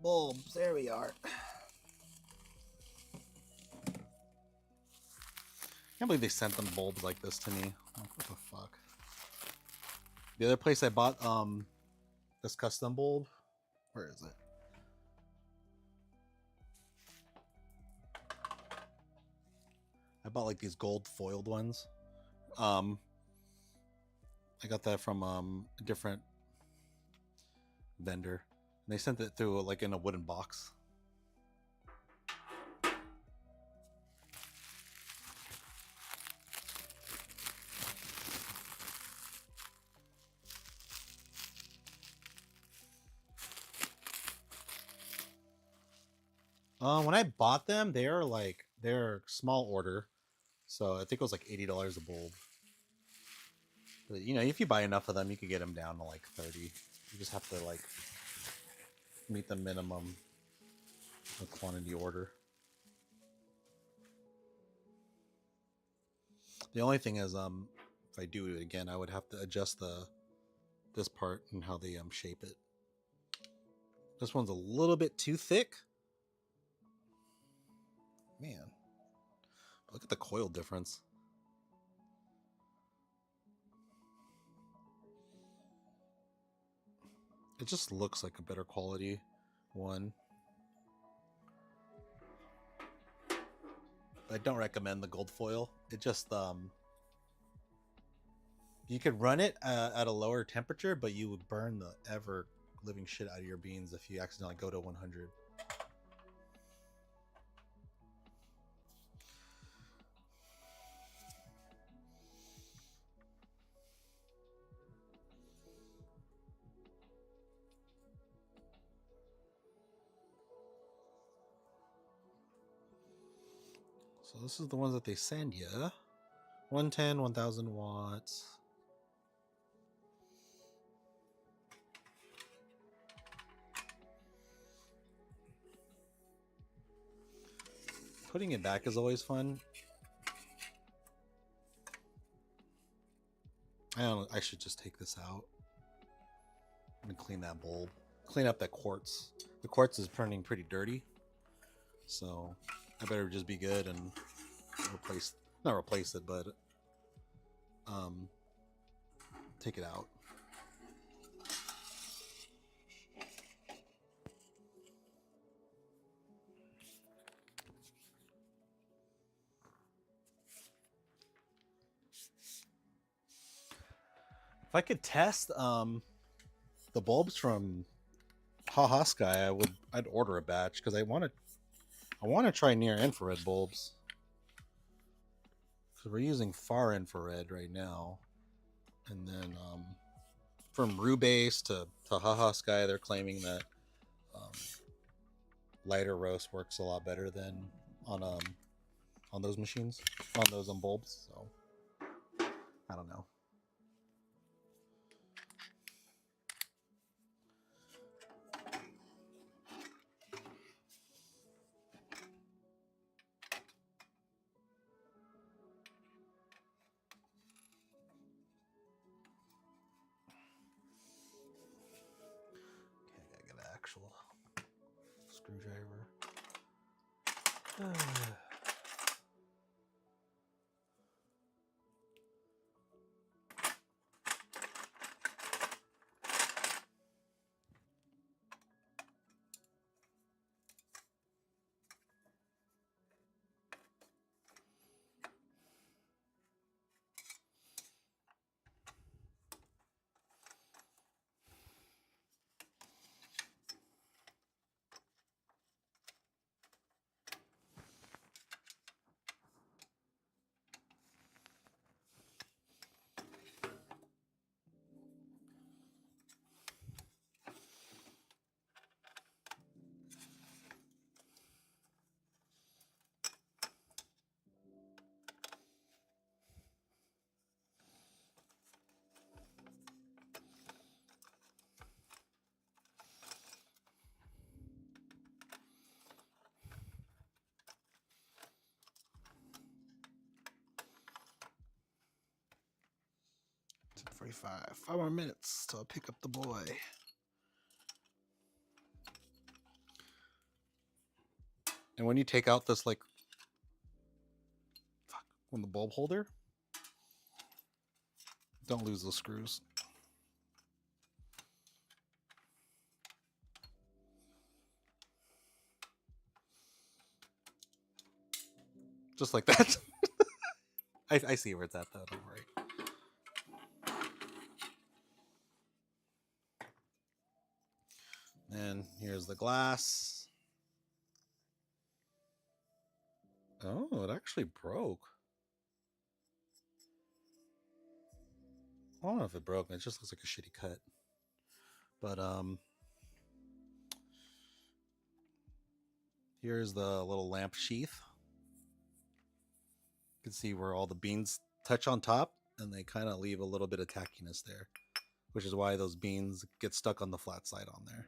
Bulbs. There we are. Can't believe they sent them bulbs like this to me. Like, what the fuck? The other place I bought this custom bulb. Where is it? I bought like these gold foiled ones. I got that from a different vendor. And they sent it through like in a wooden box. When I bought them, they're small order, so I think it was like $80 a bulb. But, you know, if you buy enough of them, you could get them down to like 30. You just have to like meet the minimum of quantity order. The only thing is, if I do it again, I would have to adjust this part and how they shape it. This one's a little bit too thick. Man, look at the coil difference. It just looks like a better quality one. I don't recommend the gold foil. It just you could run it at a lower temperature, but you would burn the ever living shit out of your beans if you accidentally go to 100. So this is the ones that they send you. 110, 1000 watts. Putting it back is always fun. I should just take this out and clean that bulb. Clean up that quartz. The quartz is turning pretty dirty. So I better just be good and not replace it, but take it out. If I could test the bulbs from Haha Sky, I'd order a batch because I want to try near infrared bulbs. because we're using far infrared right now, and then from Rubase to Haha Sky, they're claiming that lighter roast works a lot better than on those machines, on those bulbs. So I don't know. Okay, I gotta get an actual screwdriver. $10:45. 5 more minutes till I pick up the boy. And when you take out this, like, when the bulb holder, don't lose those screws. Just like that. I see where it's at, though. Don't worry. And here's the glass. Oh, it actually broke. I don't know if it broke. It just looks like a shitty cut. But here's the little lamp sheath. You can see where all the beans touch on top, and they kind of leave a little bit of tackiness there, which is why those beans get stuck on the flat side on there.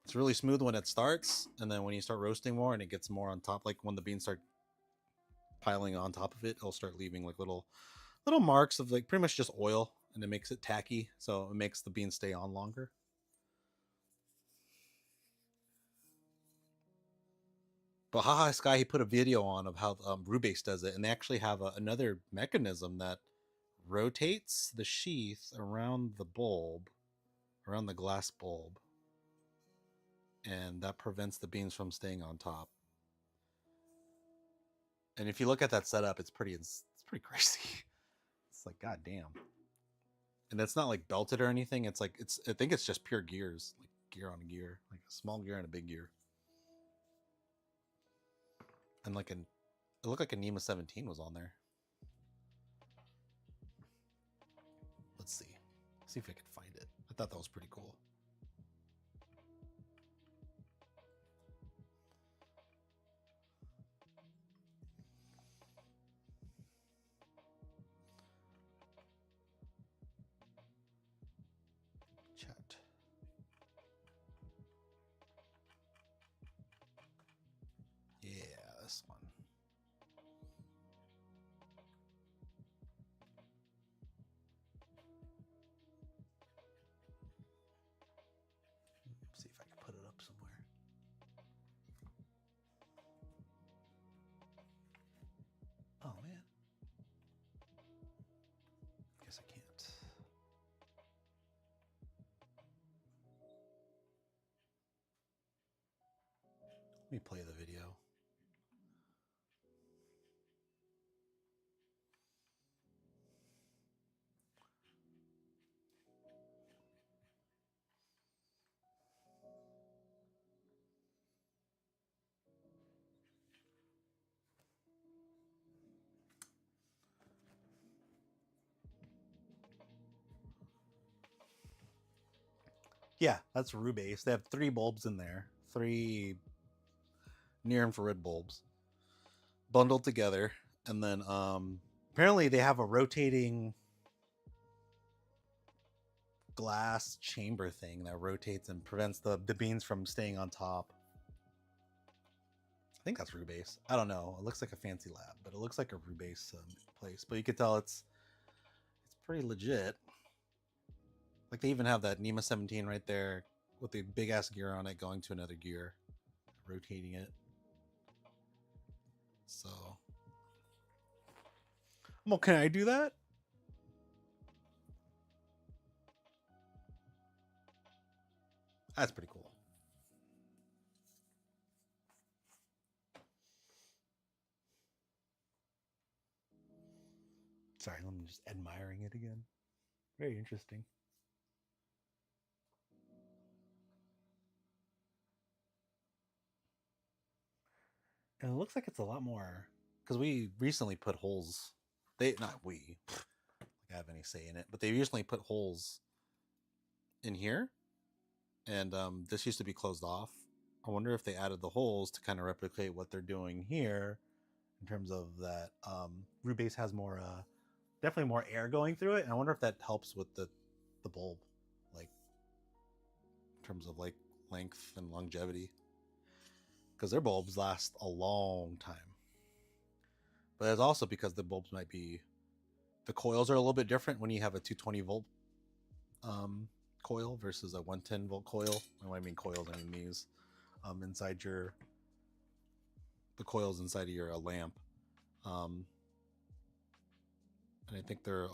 It's really smooth when it starts, and then when you start roasting more and it gets more on top, like when the beans start piling on top of it, it'll start leaving like little marks of like pretty much just oil, and it makes it tacky, so it makes the beans stay on longer. But Haha Sky, he put a video on of how Rubase does it, and they actually have another mechanism that rotates the sheath around the bulb, around the glass bulb, and that prevents the beans from staying on top. And if you look at that setup, it's pretty crazy. It's like, god damn. And it's not like belted or anything. It's like I think it's just pure gears, like gear on a gear, like a small gear and a big gear. And like it looked like a NEMA 17 was on there. Let's see if I can find it. I thought that was pretty cool. Chat. Yeah, this one. See if I can put it up somewhere. Oh man. Guess I can't. Let me play the video. Yeah, that's Rubase. They have 3 bulbs in there, 3 near infrared bulbs bundled together, and then apparently they have a rotating glass chamber thing that rotates and prevents the beans from staying on top. I think that's Rubase. I don't know. It looks like a fancy lab, but it looks like a Rubase place. But you could tell it's pretty legit. Like they even have that NEMA 17 right there with the big ass gear on it going to another gear, rotating it. So, well, can I do that? That's pretty cool. Sorry, I'm just admiring it again. Very interesting. And it looks like it's a lot more because we recently put holes. They not we. I have any say in it, but they recently put holes in here, and this used to be closed off. I wonder if they added the holes to kind of replicate what they're doing here, in terms of that. Rubase has more, definitely more air going through it, and I wonder if that helps with the bulb, like in terms of like length and longevity, because their bulbs last a long time. But it's also because the bulbs might be, the coils are a little bit different when you have a 220 volt coil versus a 110 volt coil. And when I mean coils, I mean these inside your, the coils inside of your lamp. And I think they're,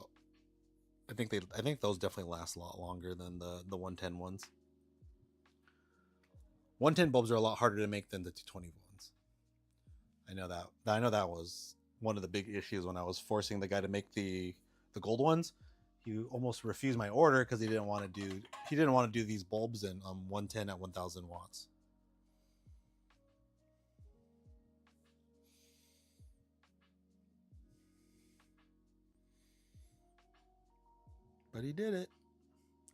I think those definitely last a lot longer than the 110 ones. 110 bulbs are a lot harder to make than the 220 ones. I know that. I know that was one of the big issues when I was forcing the guy to make the gold ones. He almost refused my order because he didn't want to do these bulbs in 110 at 1000 watts. But he did it,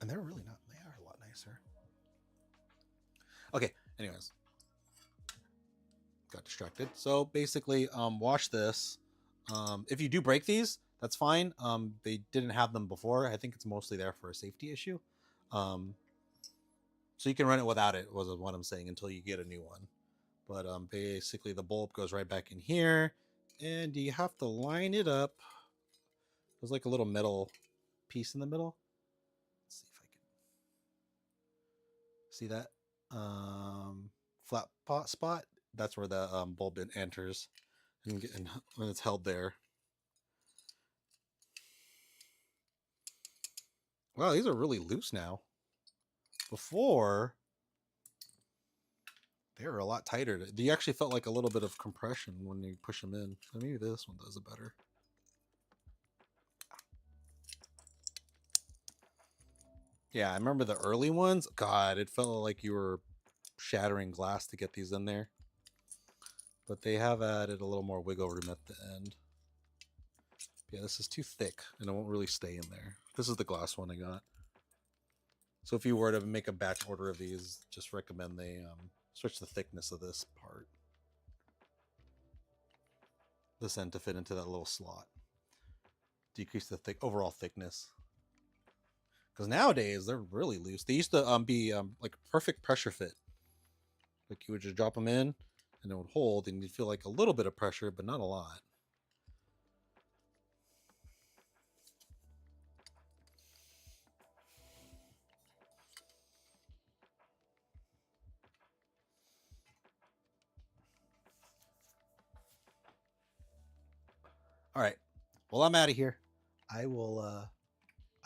and they're really not. They are a lot nicer. Okay. Anyways, got distracted. So basically, wash this. If you do break these, that's fine. They didn't have them before. I think it's mostly there for a safety issue. So you can run it without it, was what I'm saying, until you get a new one. But basically the bulb goes right back in here, and you have to line it up. There's like a little metal piece in the middle. Let's see if I can see that. Flat pot spot. That's where the bulb enters, and when it's held there. Wow, these are really loose now. Before, they were a lot tighter. They actually felt like a little bit of compression when you push them in. So maybe this one does it better. Yeah, I remember the early ones. God, it felt like you were shattering glass to get these in there. But they have added a little more wiggle room at the end. Yeah, this is too thick, and it won't really stay in there. This is the glass one I got. So if you were to make a batch order of these, just recommend they switch the thickness of this part. This end to fit into that little slot. Decrease the overall thickness. Because nowadays they're really loose. They used to be like perfect pressure fit. Like you would just drop them in, and it would hold, and you'd feel like a little bit of pressure, but not a lot. All right. Well, I'm out of here. I will.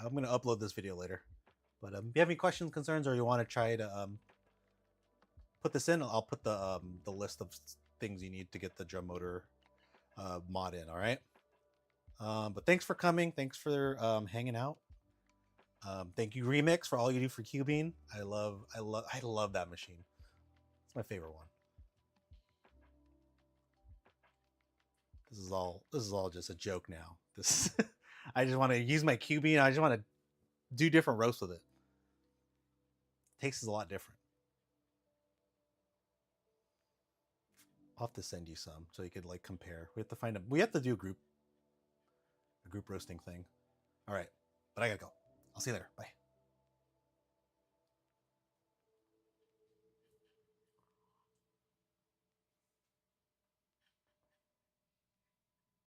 I'm going to upload this video later. But if you have any questions, concerns, or you want to try to put this in, I'll put the list of things you need to get the drum motor mod in. All right. But thanks for coming. Thanks for hanging out. Thank you, Remix, for all you do for Cubing. I love that machine. It's my favorite one. This is all just a joke now. This I just want to use my Cubing. I just want to do different roasts with it. Taste is a lot different. I'll have to send you some so you could like compare. We have to find a. We have to do a group roasting thing. All right, but I gotta go. I'll see you later. Bye.